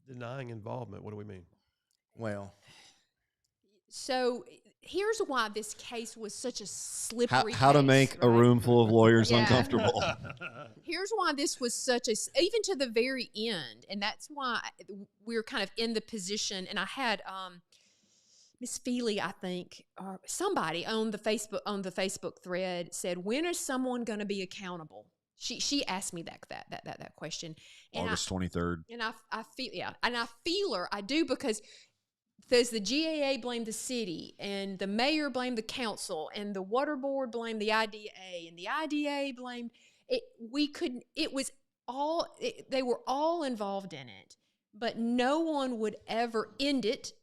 Denying involvement, what do we mean? Well, so here's why this case was such a slippery how to case, make a right? room full of lawyers uncomfortable. Here's why this was such even to the very end, and that's why we're kind of in the position. And I had Miss Feely, I think, or somebody on the Facebook thread said, "When is someone going to be accountable?" She asked me that question. And August 23rd. And I feel her. I do, because does the GAA blame the city, and the mayor blamed the council, and the water board blamed the IDA, and the IDA blamed it? They were all involved in it, but no one would ever end it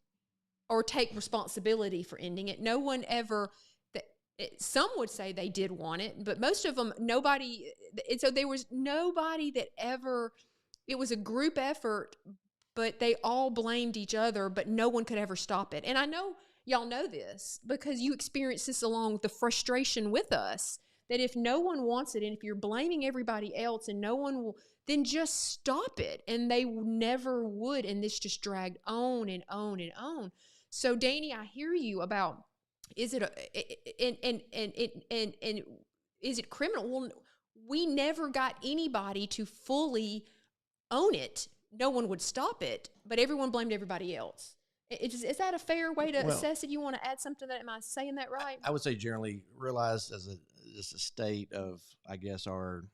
or take responsibility for ending it. No one ever. Some would say they did want it, but most of them, nobody. And so there was nobody that ever. It was a group effort, but they all blamed each other, but no one could ever stop it. And I know y'all know this because you experienced this along with the frustration with us, that if no one wants it, and if you're blaming everybody else and no one will, then just stop it. And they never would. And this just dragged on and on and on. So Danny, I hear you about, is it is it criminal? Well, we never got anybody to fully own it. No one would stop it, but everyone blamed everybody else. Is that a fair way to assess it? You want to add something to that? Am I saying that right? I would say generally realized as a state of, I guess, our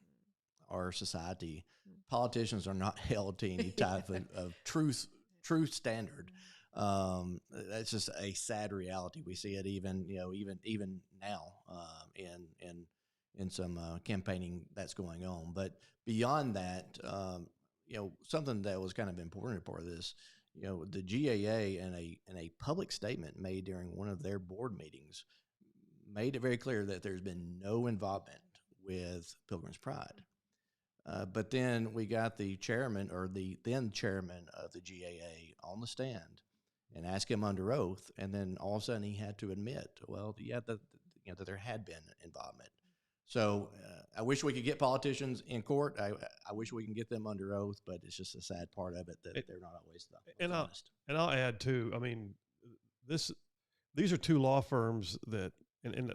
society, politicians are not held to any type of truth standard. That's just a sad reality. We see it even now in some campaigning that's going on. But beyond that, something that was kind of important part of this, the GAA in a public statement made during one of their board meetings made it very clear that there's been no involvement with Pilgrim's Pride. But then we got the chairman or the then chairman of the GAA on the stand and asked him under oath, and then all of a sudden he had to admit, that there had been involvement. So I wish we could get politicians in court. I wish we can get them under oath, but it's just a sad part of it that they're not always honest. I'll add too. I mean, these are two law firms that, and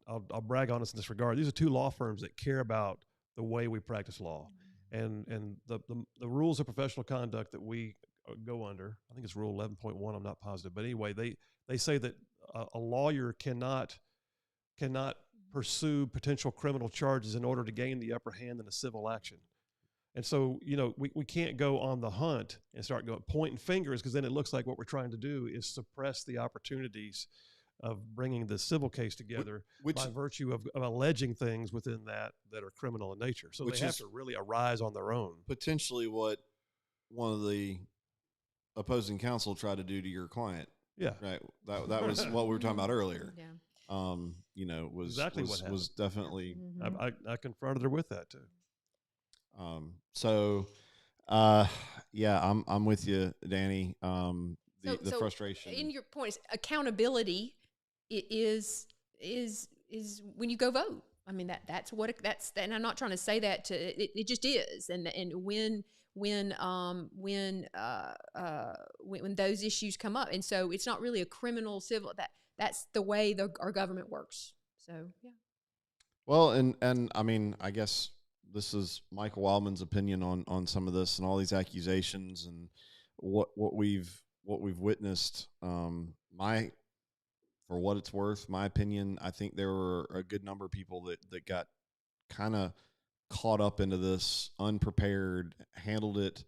I'll brag on us in this regard. These are two law firms that care about the way we practice law, and the rules of professional conduct that we go under. I think it's Rule 11.1. I'm not positive, but anyway, they say that a lawyer cannot pursue potential criminal charges in order to gain the upper hand in a civil action. And so, we can't go on the hunt and start pointing fingers, because then it looks like what we're trying to do is suppress the opportunities of bringing the civil case together by virtue of alleging things within that are criminal in nature. So they have to really arise on their own. Potentially what one of the opposing counsel tried to do to your client. Yeah. Right. That was what we were talking about earlier. Yeah. Was exactly what happened. Was definitely. I confronted her with that too. I'm with you, Danny. The frustration. In your point is accountability is when you go vote. I mean, that's and I'm not trying to say that it just is. And when those issues come up, and so it's not really a criminal civil, that's the way our government works. So yeah. Well, and I mean, I guess this is Michael Wildman's opinion on some of this and all these accusations and what we've witnessed. For what it's worth, my opinion, I think there were a good number of people that got kind of caught up into this, unprepared, handled it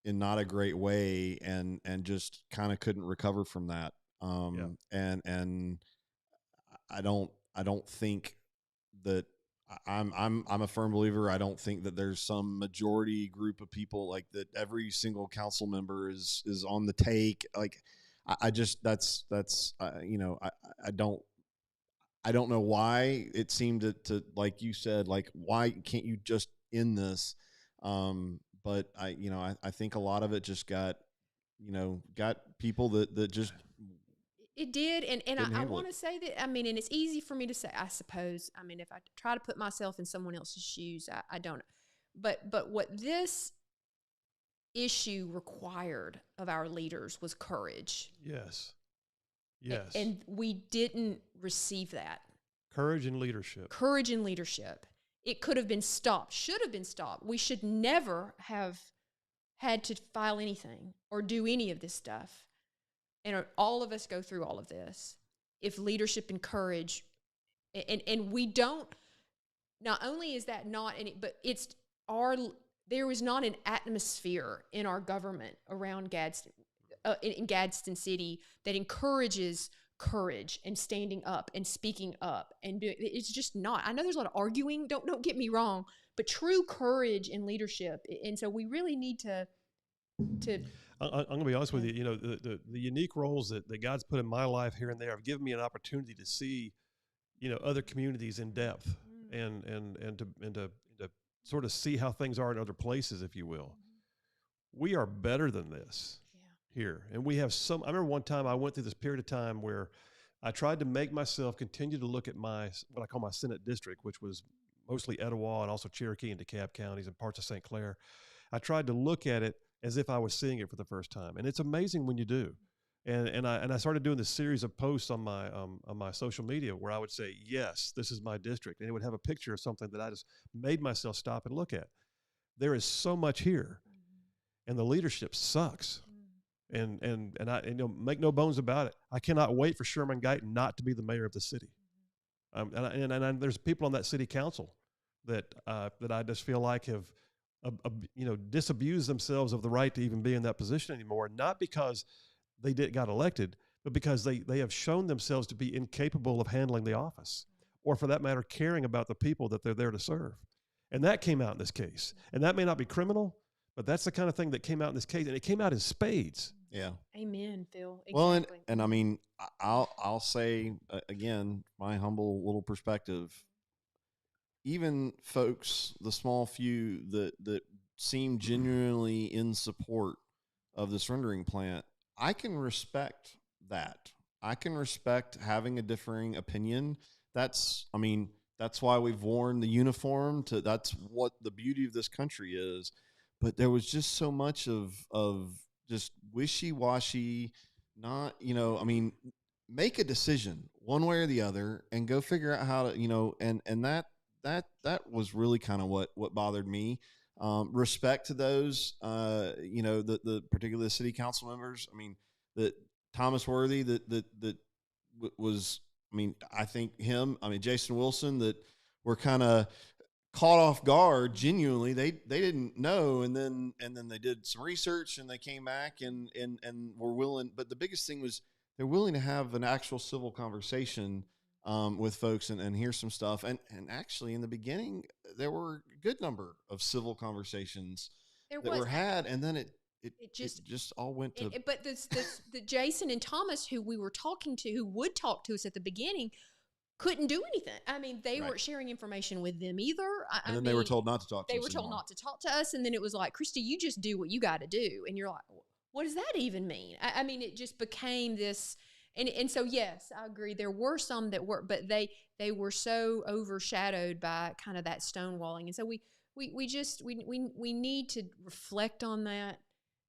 in not a great way, and just kind of couldn't recover from that. And I don't think that I'm a firm believer. I don't think that there's some majority group of people like that. Every single council member is on the take. Like, I just that's I don't know why it seemed to like you said, like, why can't you just end this? But I think a lot of it just got people that just. It did, and I want to say that, I mean, and it's easy for me to say, I suppose. I mean, if I try to put myself in someone else's shoes, I don't. But what this issue required of our leaders was courage. Yes. And we didn't receive that. Courage and leadership. It could have been stopped, should have been stopped. We should never have had to file anything or do any of this stuff. And all of us go through all of this if leadership and courage, and we don't. Not only is that not any, but there is not an atmosphere in our government around Gadsden, in Gadsden City, that encourages courage and standing up and speaking up and doing. It's just not. I know there's a lot of arguing. Don't get me wrong, but true courage and leadership, and so we really need to. I'm going to be honest with you. The unique roles that God's put in my life here and there have given me an opportunity to see, other communities in depth, and to sort of see how things are in other places, if you will. We are better than this here, and we have some. I remember one time I went through this period of time where I tried to make myself continue to look at what I call my Senate district, which was mostly Etowah and also Cherokee and DeKalb counties and parts of St. Clair. I tried to look at it as if I was seeing it for the first time. And it's amazing when you do. And I started doing this series of posts on my social media where I would say, yes, this is my district, and it would have a picture of something that I just made myself stop and look at. There is so much here, and the leadership sucks. And make no bones about it. I cannot wait for Sherman Guyton not to be the mayor of the city. And there's people on that city council that I just feel like have disabused themselves of the right to even be in that position anymore. Not because they got elected, but because they have shown themselves to be incapable of handling the office, or for that matter, caring about the people that they're there to serve. And that came out in this case. And that may not be criminal, but that's the kind of thing that came out in this case, and it came out in spades. Yeah. Amen, Phil. Exactly. Well, and I mean, I'll say again, my humble little perspective. Even folks, the small few that seem genuinely in support of this rendering plant, I can respect that. I can respect having a differing opinion. That's why we've worn the uniform. That's what the beauty of this country is. But there was just so much of just wishy-washy, not, make a decision one way or the other and go figure out how to, and that was really kind of what bothered me. Respect to those, the particularly the city council members. I mean, that Thomas Worthy, that was, I think Jason Wilson, that were kind of caught off guard. Genuinely, they didn't know, and then they did some research and they came back and were willing. But the biggest thing was they're willing to have an actual civil conversation with folks and hear some stuff. And actually, in the beginning, there were a good number of civil conversations that were had, and then it just all went to. But the Jason and Thomas, who we were talking to, who would talk to us at the beginning, couldn't do anything. I mean, they weren't sharing information with them either. And then they were told not to talk to us. They were told not to talk to us, and then it was like, Christy, you just do what you got to do. And you're like, what does that even mean? I mean, it just became this. And so, yes, I agree. There were some that were, but they were so overshadowed by kind of that stonewalling. And so we need to reflect on that.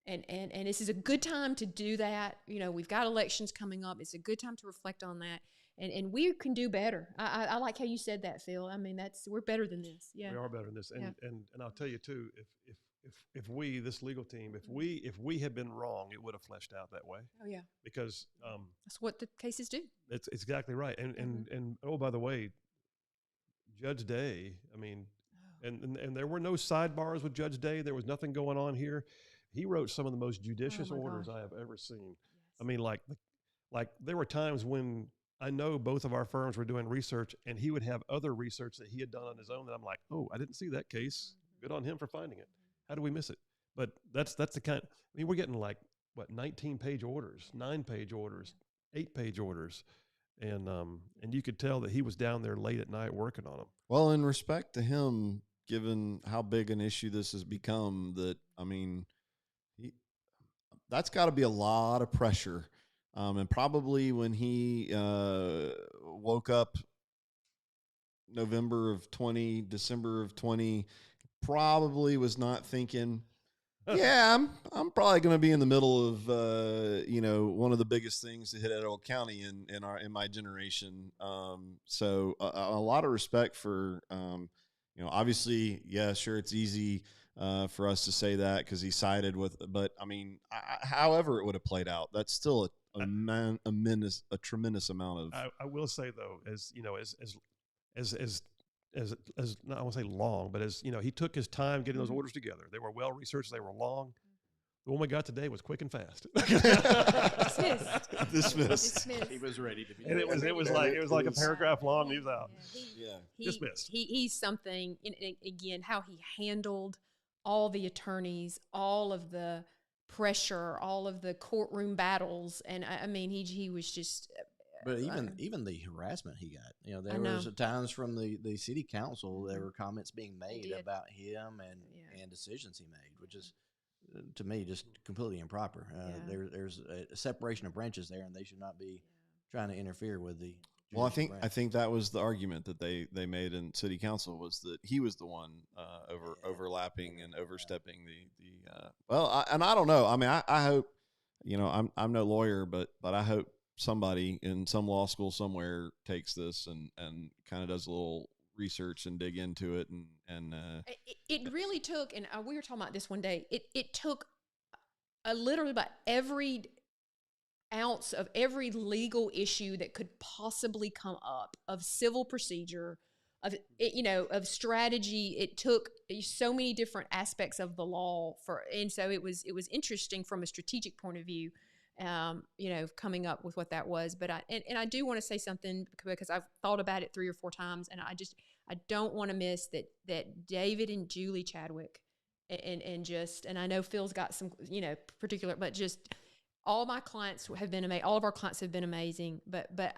And this is a good time to do that. We've got elections coming up. It's a good time to reflect on that. And we can do better. I like how you said that, Phil. I mean, we're better than this. Yeah, we are better than this. And I'll tell you too, if we, this legal team, if we had been wrong, it would have fleshed out that way. Oh yeah. Because that's what the cases do. It's exactly right. And oh, by the way, Judge Day. I mean, and there were no sidebars with Judge Day. There was nothing going on here. He wrote some of the most judicious orders I have ever seen. Yes. I mean, like there were times when I know both of our firms were doing research, and he would have other research that he had done on his own that I'm like, oh, I didn't see that case. Good on him for finding it. How do we miss it? But that's the kind. I mean, we're getting 19-page orders, 9-page orders, 8-page orders, and you could tell that he was down there late at night working on them. Well, in respect to him, given how big an issue this has become, that's got to be a lot of pressure. And probably when he woke up November of 20, December of 20, probably was not thinking, yeah, I'm probably going to be in the middle of one of the biggest things to hit Etowah County in my generation. So a lot of respect for obviously, yeah, sure, it's easy for us to say that because he sided with, but I mean, however it would have played out, that's still a tremendous amount of. I will say though, as not I won't say long, but as he took his time getting those orders together. They were well researched. They were long. The one we got today was quick and fast. Dismissed. He was ready to be. And it was like a paragraph long. He was out. Dismissed. He's something. And again, how he handled all the attorneys, all of the pressure, all of the courtroom battles, and I mean, he was just. But even the harassment he got, there was times from the city council there were comments being made about him and decisions he made, which is to me just completely improper. There's a separation of branches there, and they should not be trying to interfere with the. Well, I think that was the argument that they made in city council, was that he was the one overlapping and overstepping the. Well, I don't know. I mean, I hope. I'm no lawyer, but I hope somebody in some law school somewhere takes this and kind of does a little research and dig into it and it really took, and we were talking about this one day. It took literally about every ounce of every legal issue that could possibly come up, of civil procedure, of strategy. It took so many different aspects of the law and so it was interesting from a strategic point of view, coming up with what that was. But I do want to say something, because I've thought about it 3 or 4 times, and I don't want to miss that David and Julie Chadwick, and I know Phil's got some, particular, but just all my clients have been amazing. All of our clients have been amazing, but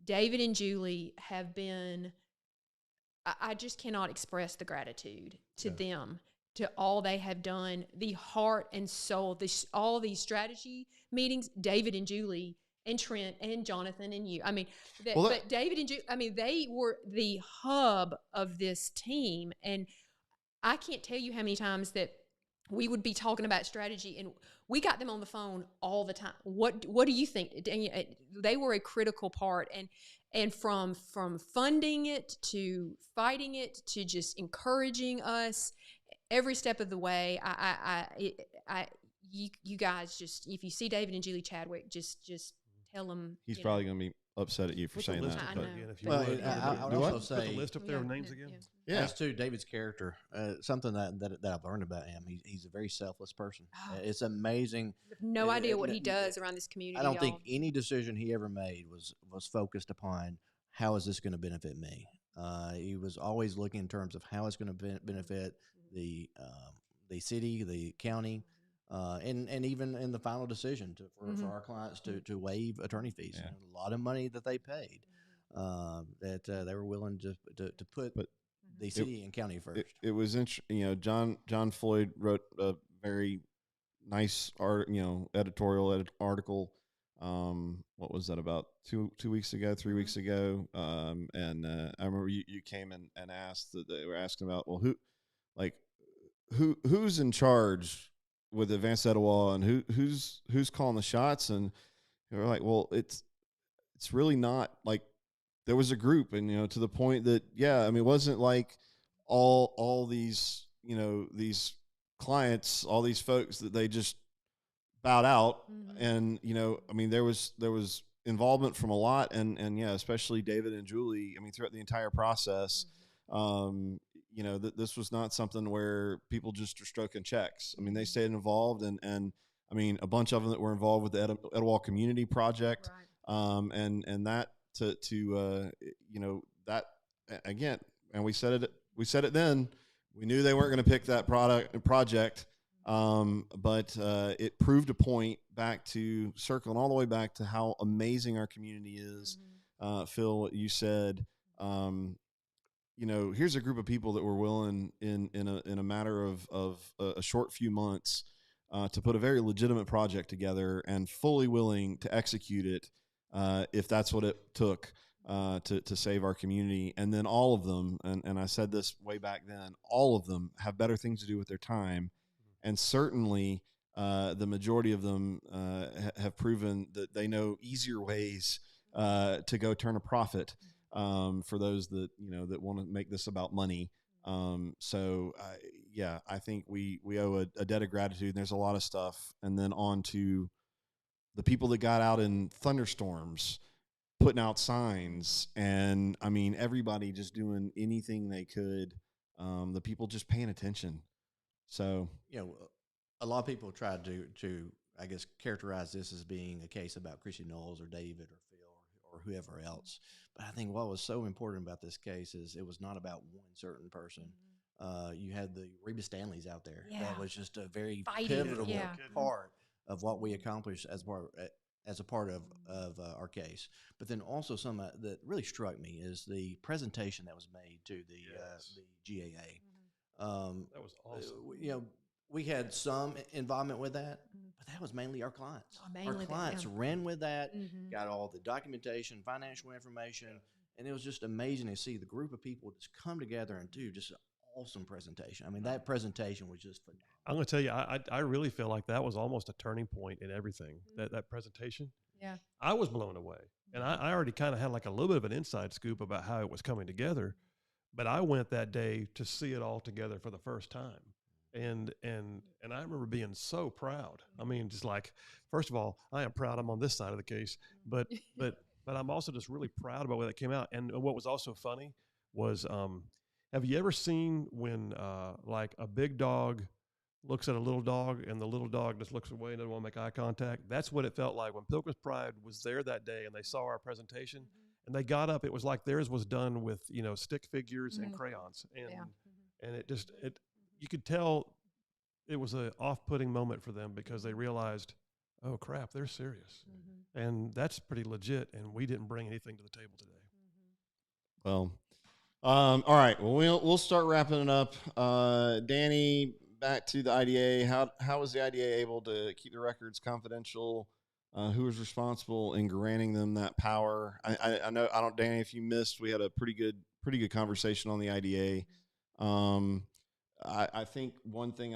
David and Julie have been. I just cannot express the gratitude to them, to all they have done, the heart and soul, all these strategy meetings. David and Julie and Trent and Jonathan and you. I mean, but David and Julie. I mean, they were the hub of this team, and I can't tell you how many times that we would be talking about strategy, and we got them on the phone all the time. What do you think? They were a critical part, and from funding it to fighting it to just encouraging us every step of the way. You guys, just, if you see David and Julie Chadwick, just tell them. He's probably going to be upset at you for saying that. I know. I would also say, put the list up there of names again. Yeah. As to David's character, something that I've learned about him, he's a very selfless person. It's amazing. No idea what he does around this community. I don't think any decision he ever made was focused upon how is this going to benefit me. He was always looking in terms of how it's going to benefit the city, the county, and even in the final decision for our clients to waive attorney fees. Yeah. A lot of money that they paid, that they were willing to put the city and county first. It was interesting. John Floyd wrote a very nice editorial article. What was that, about 2 weeks ago, 3 weeks ago? And I remember you came and asked that they were asking about, well, who's in charge with Advanced Etowah, and who's calling the shots? And they were like, well, it's really not like there was a group, and to the point that it wasn't like all these these clients, all these folks that they just bowed out, and there was involvement from a lot, and especially David and Julie. Throughout the entire process, this was not something where people just are stroking checks. They stayed involved, and a bunch of them that were involved with the Etowah Community Project, right. And that to that again, and we said it then. We knew they weren't going to pick that project. But it proved a point, circling all the way back to how amazing our community is. Phil, what you said, here's a group of people that were willing in a matter of a short few months to put a very legitimate project together, and fully willing to execute it if that's what it took to save our community. And then all of them, and I said this way back then, all of them have better things to do with their time. And certainly the majority of them have proven that they know easier ways to go turn a profit for those that want to make this about money. I think we owe a debt of gratitude. And there's a lot of stuff. And then on to the people that got out in thunderstorms, putting out signs, and everybody just doing anything they could. The people just paying attention. So, a lot of people tried to I guess characterize this as being a case about Chrissy Knowles or David or Phil or whoever else. But I think what was so important about this case is it was not about one certain person. You had the Reba Stanleys out there. Yeah. That was just a very Fighting. pivotal Yeah. part of what we accomplished as a part of our case. But then also some that really struck me is the presentation that was made to the GAA. That was awesome. We had some involvement with that, but that was mainly our clients. Our clients ran with that, got all the documentation, financial information, and it was just amazing to see the group of people just come together and do just awesome presentation. I mean, that presentation was just phenomenal. I'm going to tell you, I really feel like that was almost a turning point in everything. That presentation. Yeah. I was blown away. And I already kind of had like a little bit of an inside scoop about how it was coming together. But I went that day to see it all together for the first time. And I remember being so proud. I mean, just like, first of all, I am proud I'm on this side of the case, but I'm also just really proud about where that came out. And what was also funny was, have you ever seen when like a big dog looks at a little dog and the little dog just looks away and doesn't want to make eye contact? That's what it felt like when Pilgrim's Pride was there that day and they saw our presentation and they got up. It was like theirs was done with, stick figures and crayons. And it you could tell it was an off-putting moment for them because they realized, oh crap, they're serious. And that's pretty legit. And we didn't bring anything to the table today. Well, all right. Well, we'll start wrapping it up. Danny, back to the IDA. How was the IDA able to keep the records confidential? Who was responsible in granting them that power? I know, Danny, if you missed, we had a pretty good conversation on the IDA. I think one thing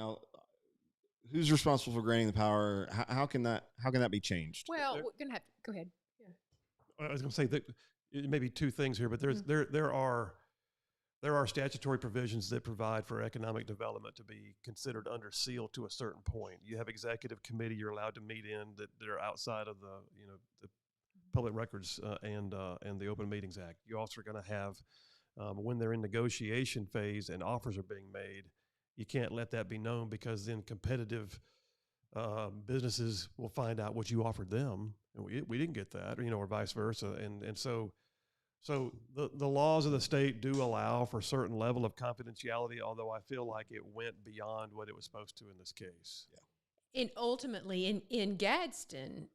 who's responsible for granting the power? How can that be changed? Well, we're gonna have to go ahead. Yeah. I was going to say that maybe two things here, but there are statutory provisions that provide for economic development to be considered under seal to a certain point. You have executive committee you're allowed to meet in that are outside of the Public Records and the Open Meetings Act. You also are going to have when they're in negotiation phase and offers are being made, you can't let that be known because then competitive businesses will find out what you offered them, and we didn't get that, or vice versa, and so the laws of the state do allow for a certain level of confidentiality, although I feel like it went beyond what it was supposed to in this case. Yeah. And ultimately, in Gadsden,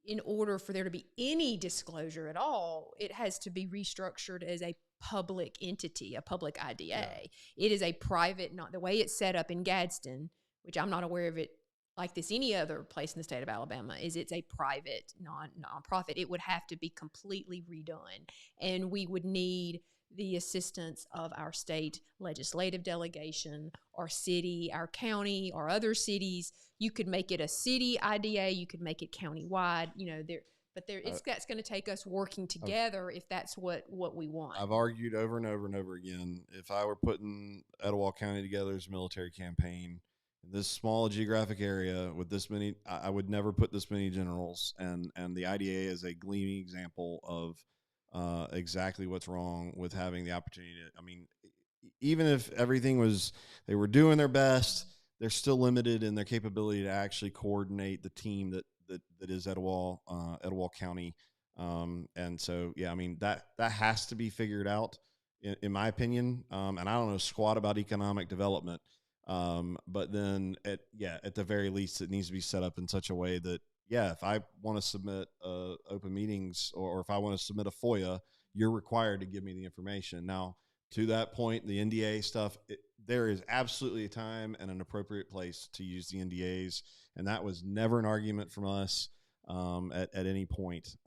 in order for there to be any disclosure at all, it has to be restructured as a public entity, a public IDA. Yeah. It is a private, not the way it's set up in Gadsden, which I'm not aware of it like this any other place in the state of Alabama, is it's a private nonprofit. It would have to be completely redone. And we would need the assistance of our state legislative delegation, our city, our county, or other cities. You could make it a city IDA. You could make it countywide. That's going to take us working together if that's what we want. I've argued over and over and over again, if I were putting Etowah County together as a military campaign, in this small geographic area with this many, I would never put this many generals, and the IDA is a gleaming example of exactly what's wrong with having the opportunity to, even if everything they were doing their best, they're still limited in their capability to actually coordinate the team that is Etowah County. And so, that has to be figured out in my opinion. And I don't know squat about economic development. But then at the very least, it needs to be set up in such a way that, if I want to submit open meetings or if I want to submit a FOIA, you're required to give me the information. Now, to that point, the NDA stuff, there is absolutely a time and an appropriate place to use the NDAs. And that was never an argument from us at any point.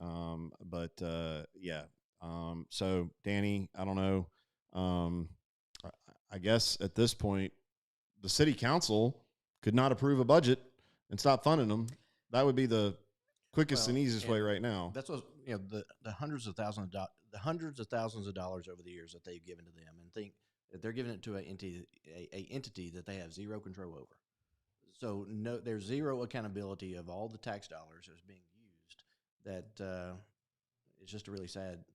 So Danny, I don't know. I guess at this point, the city council could not approve a budget and stop funding them. That would be the quickest and easiest way right now. That's what the hundreds of thousands of dollars over the years that they've given to them, and think that they're giving it to a entity that they have zero control over. So there's zero accountability of all the tax dollars that's being used. That it's just a really sad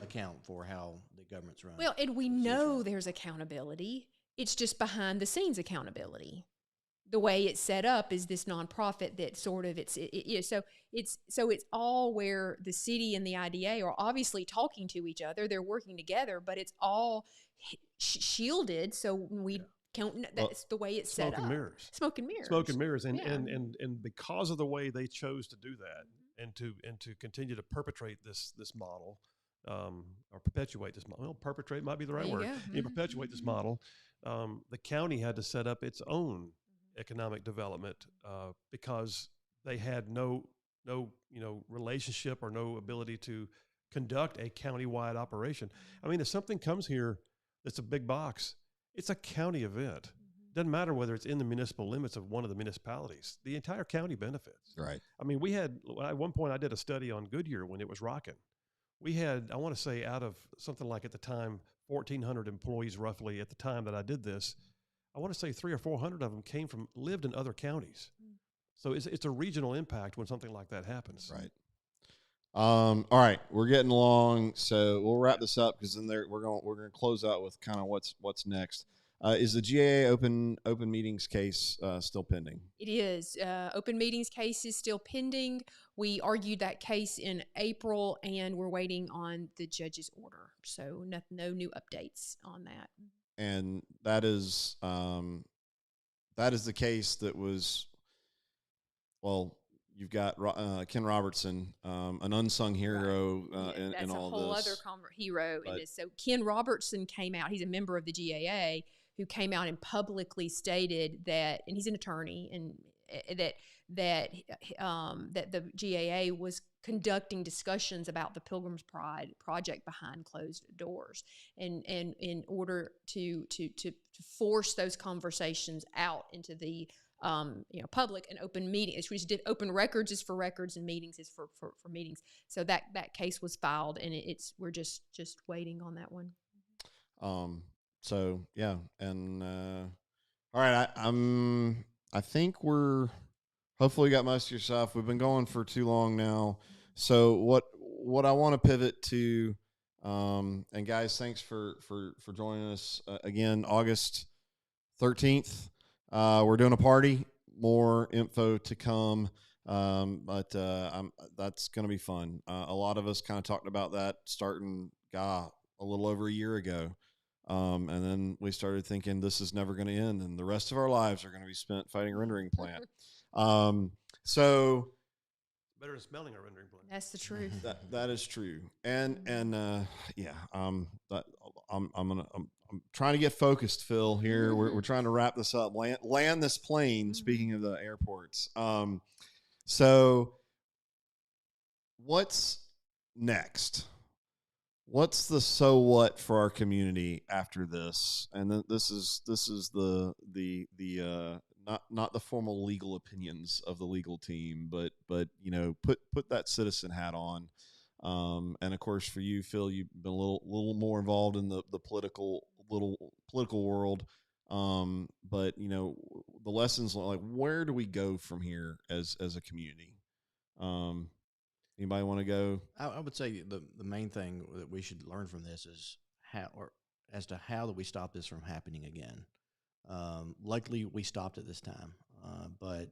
account for how the government's run. Well, and we know there's accountability. It's just behind the scenes accountability. The way it's set up is this nonprofit that sort of so it's all where the city and the IDA are obviously talking to each other. They're working together, but it's all shielded. So we can't. That's the way it's set up. Smoke and mirrors. And because of the way they chose to do that, and to continue to perpetrate this model, or perpetuate this model. Well, perpetrate might be the right word. Perpetuate this model. The county had to set up its own economic development because they had no relationship or no ability to conduct a county-wide operation. If something comes here that's a big box. It's a county event. Doesn't matter whether it's in the municipal limits of one of the municipalities. The entire county benefits. Right. I mean, at one point I did a study on Goodyear when it was rocking. We had, I want to say, out of something like at the time, 1,400 employees roughly at the time that I did this, I want to say 300 or 400 of them lived in other counties. So it's a regional impact when something like that happens. Right. All right, we're getting along, so we'll wrap this up because then we're going to close out with kind of what's next. Is the GAA open meetings case still pending? It is. Open meetings case is still pending. We argued that case in April, and we're waiting on the judge's order. So no new updates on that. And that is the case that was, well, you've got Ken Robertson, an unsung hero in all this. That's a whole other hero in this. So Ken Robertson came out. He's a member of the GAA who came out and publicly stated that, and he's an attorney, and that the GAA was conducting discussions about the Pilgrim's Pride project behind closed doors, and in order to force those conversations out into the public and open meetings. We just did open records is for records and meetings is for meetings. So that case was filed, and we're just waiting on that one. So yeah, and all right, I think we're hopefully got most of your stuff. We've been going for too long now. So what I want to pivot to, and guys, thanks for joining us again. August 13th, we're doing a party. More info to come, but that's going to be fun. A lot of us kind of talked about that starting a little over a year ago. And then we started thinking this is never going to end, and the rest of our lives are going to be spent fighting a rendering plant. So better than smelling a rendering plant. That's the truth. That is true. And yeah, I'm trying to get focused, Phil. Here we're trying to wrap this up, land this plane. Speaking of the airports, so what's next? What's the so what for our community after this? And then this is the not the formal legal opinions of the legal team, but put that citizen hat on. And of course, for you, Phil, you've been a little more involved in the political world. But the lessons, like, where do we go from here as a community? Anybody want to go? I would say the main thing that we should learn from this is how do we stop this from happening again. Luckily, we stopped it this time, but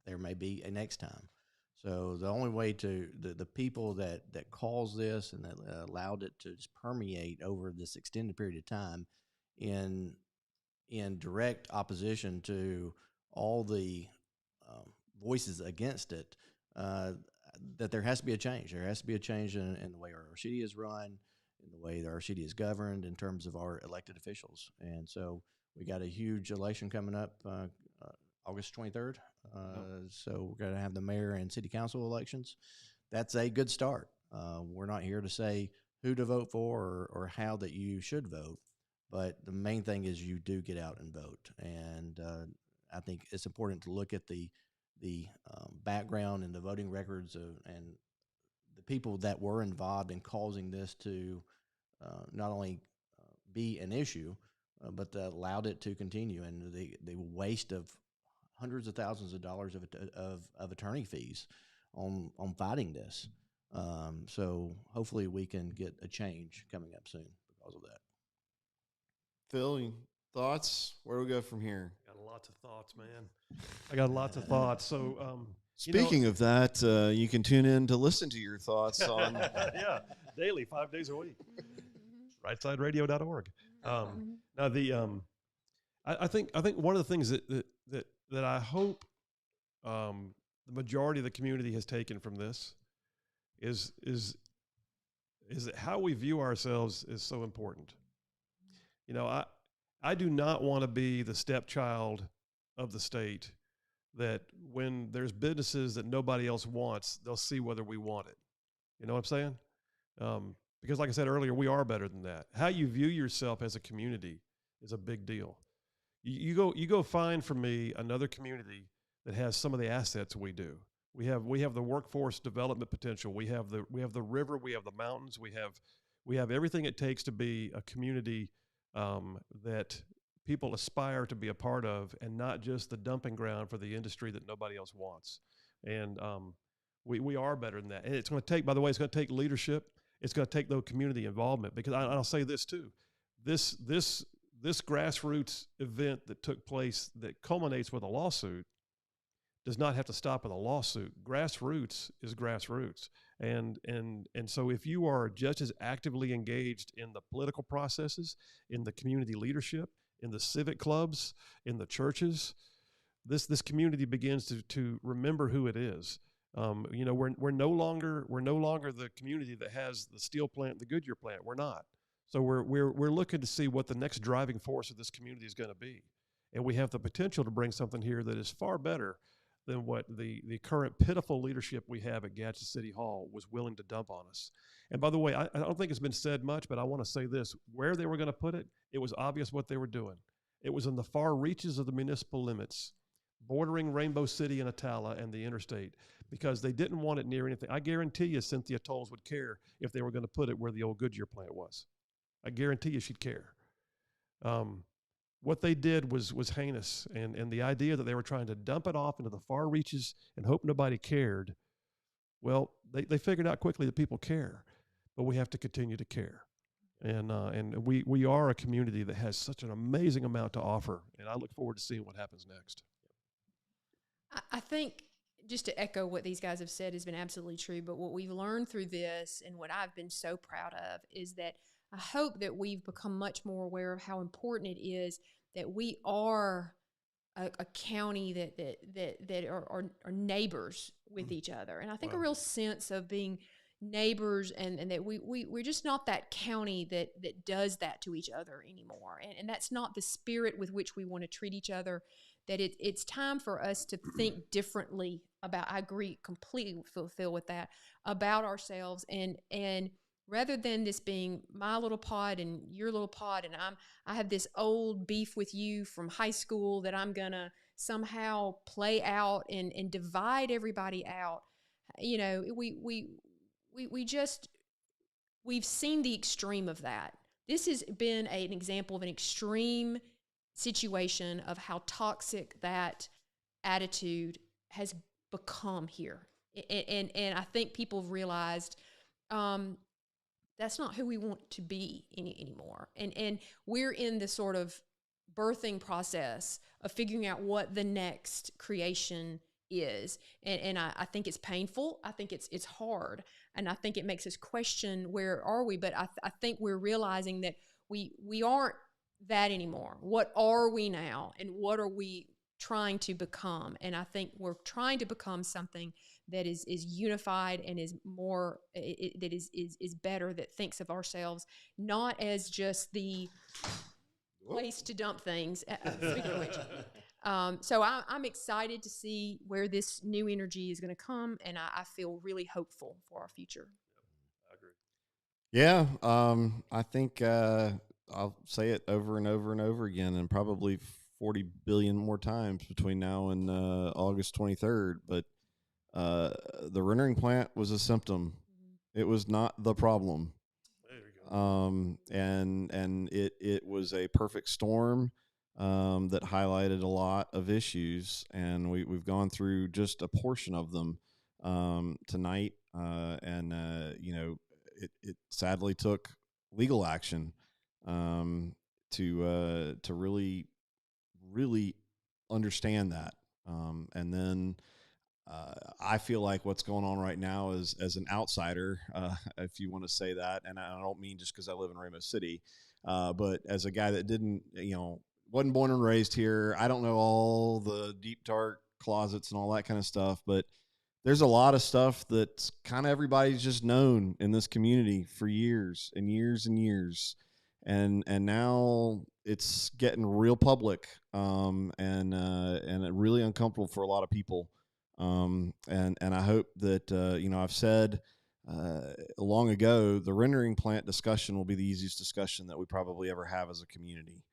there may be a next time. So the only way to the people that caused this and that allowed it to just permeate over this extended period of time in direct opposition to all the voices against it, that there has to be a change. There has to be a change in the way our city is run, in the way that our city is governed in terms of our elected officials. And so we got a huge election coming up August 23rd. So we're going to have the mayor and city council elections. That's a good start. We're not here to say who to vote for or how that you should vote, but the main thing is you do get out and vote. And I think it's important to look at the background and the voting records and the people that were involved in causing this to not only be an issue, but that allowed it to continue, and the waste of hundreds of thousands of dollars of attorney fees on fighting this. So hopefully we can get a change coming up soon because of that. Phil, thoughts? Where do we go from here? Got lots of thoughts, man. I got lots of thoughts. So, speaking of that, you can tune in to listen to your thoughts on yeah, daily, 5 days a week. RightSideRadio.org. Now I think one of the things that I hope the majority of the community has taken from this is that how we view ourselves is so important. I do not want to be the stepchild of the state that when there's businesses that nobody else wants, they'll see whether we want it. You know what I'm saying? Because like I said earlier, we are better than that. How you view yourself as a community is a big deal. You go find for me another community that has some of the assets we do. We have the workforce development potential. We have the river. We have the mountains. We have everything it takes to be a community that people aspire to be a part of, and not just the dumping ground for the industry that nobody else wants. And we are better than that. And it's going to take, by the way, it's going to take leadership. It's going to take the community involvement, because I'll say this too. This grassroots event that took place that culminates with a lawsuit does not have to stop with a lawsuit. Grassroots is grassroots. And so if you are just as actively engaged in the political processes, in the community leadership, in the civic clubs, in the churches, this community begins to remember who it is. We're no longer the community that has the steel plant, the Goodyear plant. We're not. So we're looking to see what the next driving force of this community is going to be, and we have the potential to bring something here that is far better than what the current pitiful leadership we have at Gadsden City Hall was willing to dump on us. And by the way, I don't think it's been said much, but I want to say this: where they were going to put it, it was obvious what they were doing. It was in the far reaches of the municipal limits, bordering Rainbow City and Etowah and the interstate, because they didn't want it near anything. I guarantee you Cynthia Tolles would care if they were going to put it where the old Goodyear plant was. I guarantee you she'd care. What they did was heinous, and the idea that they were trying to dump it off into the far reaches and hope nobody cared, well, they figured out quickly that people care, but we have to continue to care. And we are a community that has such an amazing amount to offer, and I look forward to seeing what happens next. I think, just to echo what these guys have said, has been absolutely true, but what we've learned through this, and what I've been so proud of, is that I hope that we've become much more aware of how important it is that we are a county that are neighbors with each other. And I think a real sense of being neighbors, and that we're just not that county that does that to each other anymore. And that's not the spirit with which we want to treat each other. That it's time for us to think differently about, I agree completely fulfill with that, about ourselves, and rather than this being my little pod and your little pod, and I have this old beef with you from high school that I'm gonna somehow play out and divide everybody out. You know, we've seen the extreme of that. This has been an example of an extreme situation of how toxic that attitude has become here. And I think people have realized that's not who we want to be anymore. And we're in the sort of birthing process of figuring out what the next creation is. And I think it's painful. I think it's hard. And I think it makes us question, where are we? But I think we're realizing that we aren't that anymore. What are we now? And what are we trying to become? And I think we're trying to become something that is unified and is more, that is better, that thinks of ourselves not as just the place to dump things. Speaking of which, so I'm excited to see where this new energy is going to come, and I feel really hopeful for our future. I agree. Yeah, I think I'll say it over and over and over again, and probably 40 billion more times between now and August 23rd. But the rendering plant was a symptom. Mm-hmm. It was not the problem. There you go. And it was a perfect storm that highlighted a lot of issues, and we've gone through just a portion of them tonight. It sadly took legal action to really understand that. And then I feel like what's going on right now is, as an outsider, if you want to say that, and I don't mean just because I live in Rainbow City, but as a guy that wasn't born and raised here, I don't know all the deep, dark closets and all that kind of stuff, but there's a lot of stuff that kind of everybody's just known in this community for years and years and years. And now it's getting real public, and really uncomfortable for a lot of people. And I hope that, I've said long ago, the rendering plant discussion will be the easiest discussion that we probably ever have as a community.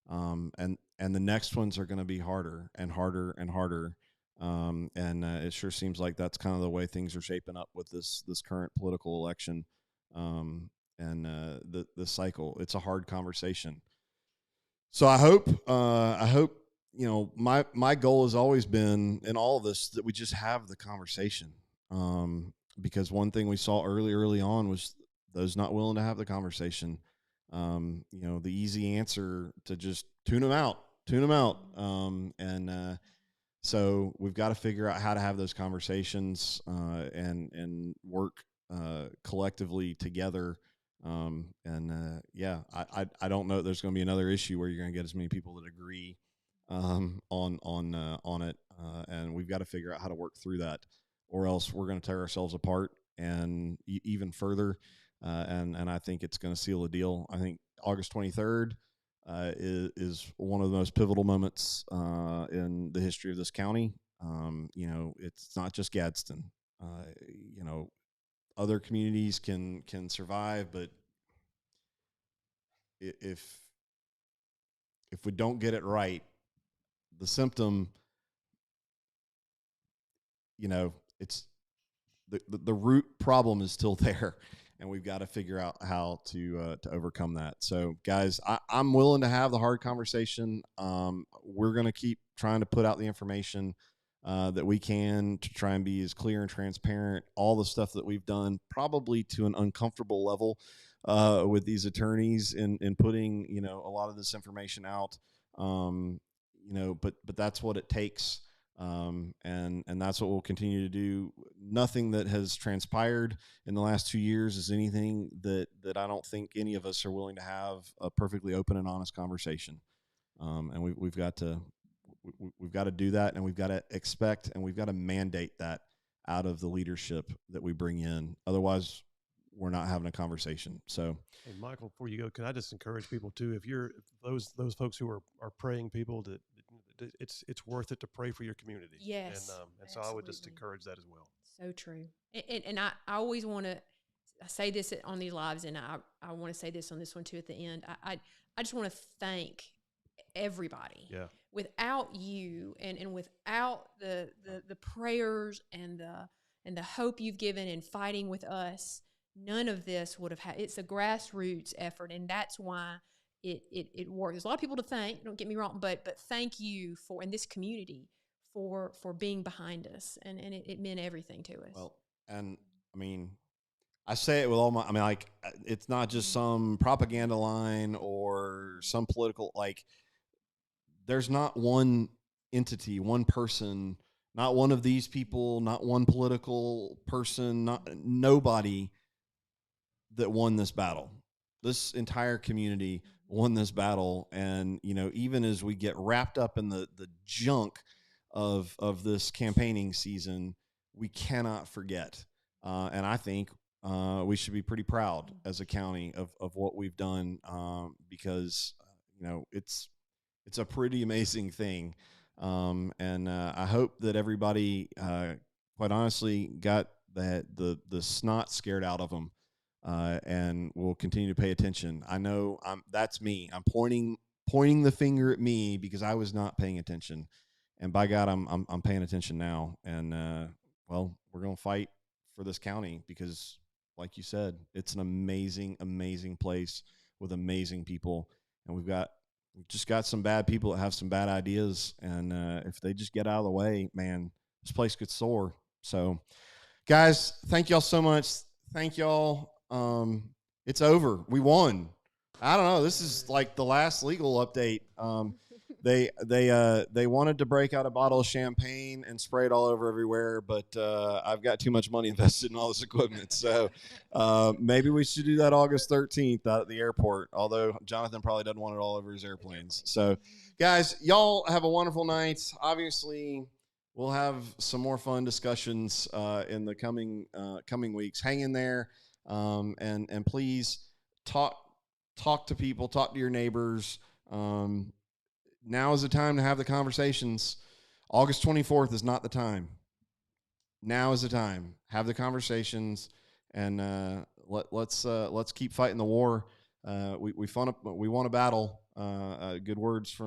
And the next ones are going to be harder and harder and harder. And it sure seems like that's kind of the way things are shaping up with this current political election, and the cycle. It's a hard conversation. So I hope my goal has always been in all of this that we just have the conversation. Because one thing we saw early on was those not willing to have the conversation. The easy answer to just tune them out. So we've got to figure out how to have those conversations, and work collectively together. I don't know that there's going to be another issue where you're going to get as many people that agree on it, and we've got to figure out how to work through that, or else we're going to tear ourselves apart and even further. And I think it's going to seal the deal. I think August 23rd is one of the most pivotal moments in the history of this county. It's not just Gadsden. Other communities can survive, but if we don't get it right, the symptom, it's the root problem is still there, and we've got to figure out how to overcome that. So, guys, I'm willing to have the hard conversation. We're going to keep trying to put out the information that we can to try and be as clear and transparent. All the stuff that we've done, probably to an uncomfortable level, with these attorneys in putting a lot of this information out. But that's what it takes. And that's what we'll continue to do. Nothing that has transpired in the last 2 years is anything that I don't think any of us are willing to have a perfectly open and honest conversation. And we've got to do that, and we've got to expect, and we've got to mandate that out of the leadership that we bring in. Otherwise, we're not having a conversation. So, hey, Michael, before you go, can I just encourage people too? If those folks who are praying people, that it's worth it to pray for your community. Yes, and so I would just encourage that as well. So true. And I always want to say this on these lives, and I want to say this on this one too at the end. I just want to thank everybody. Yeah. Without you and without the prayers and the hope you've given in fighting with us, none of this would have had. It's a grassroots effort, and that's why it works. There's a lot of people to thank, don't get me wrong, but thank you for, in this community, for being behind us, and it meant everything to us. Well, and I mean, I say it with all my, like, it's not just some propaganda line or some political, like, there's not one entity, one person, not one of these people, not one political person, nobody that won this battle. This entire community won this battle. And, even as we get wrapped up in the junk of this campaigning season, we cannot forget. And I think we should be pretty proud as a county of what we've done, because, it's a pretty amazing thing. And I hope that everybody, quite honestly, got the snot scared out of them, and will continue to pay attention. I know that's me. I'm pointing the finger at me because I was not paying attention. And by God, I'm paying attention now. And we're going to fight for this county because, like you said, it's an amazing, amazing place with amazing people. And we've just got some bad people that have some bad ideas. And if they just get out of the way, man, this place could soar. So, guys, thank y'all so much. Thank y'all. It's over. We won. I don't know. This is like the last legal update. They wanted to break out a bottle of champagne and spray it all over everywhere, but I've got too much money invested in all this equipment. So maybe we should do that August 13th out at the airport, although Jonathan probably doesn't want it all over his airplanes. So, guys, y'all have a wonderful night. Obviously, we'll have some more fun discussions in the coming weeks. Hang in there, and please talk to people, talk to your neighbors. Now is the time to have the conversations. August 24th is not the time. Now is the time. Have the conversations. and let's keep fighting the war. We won a battle. Good words from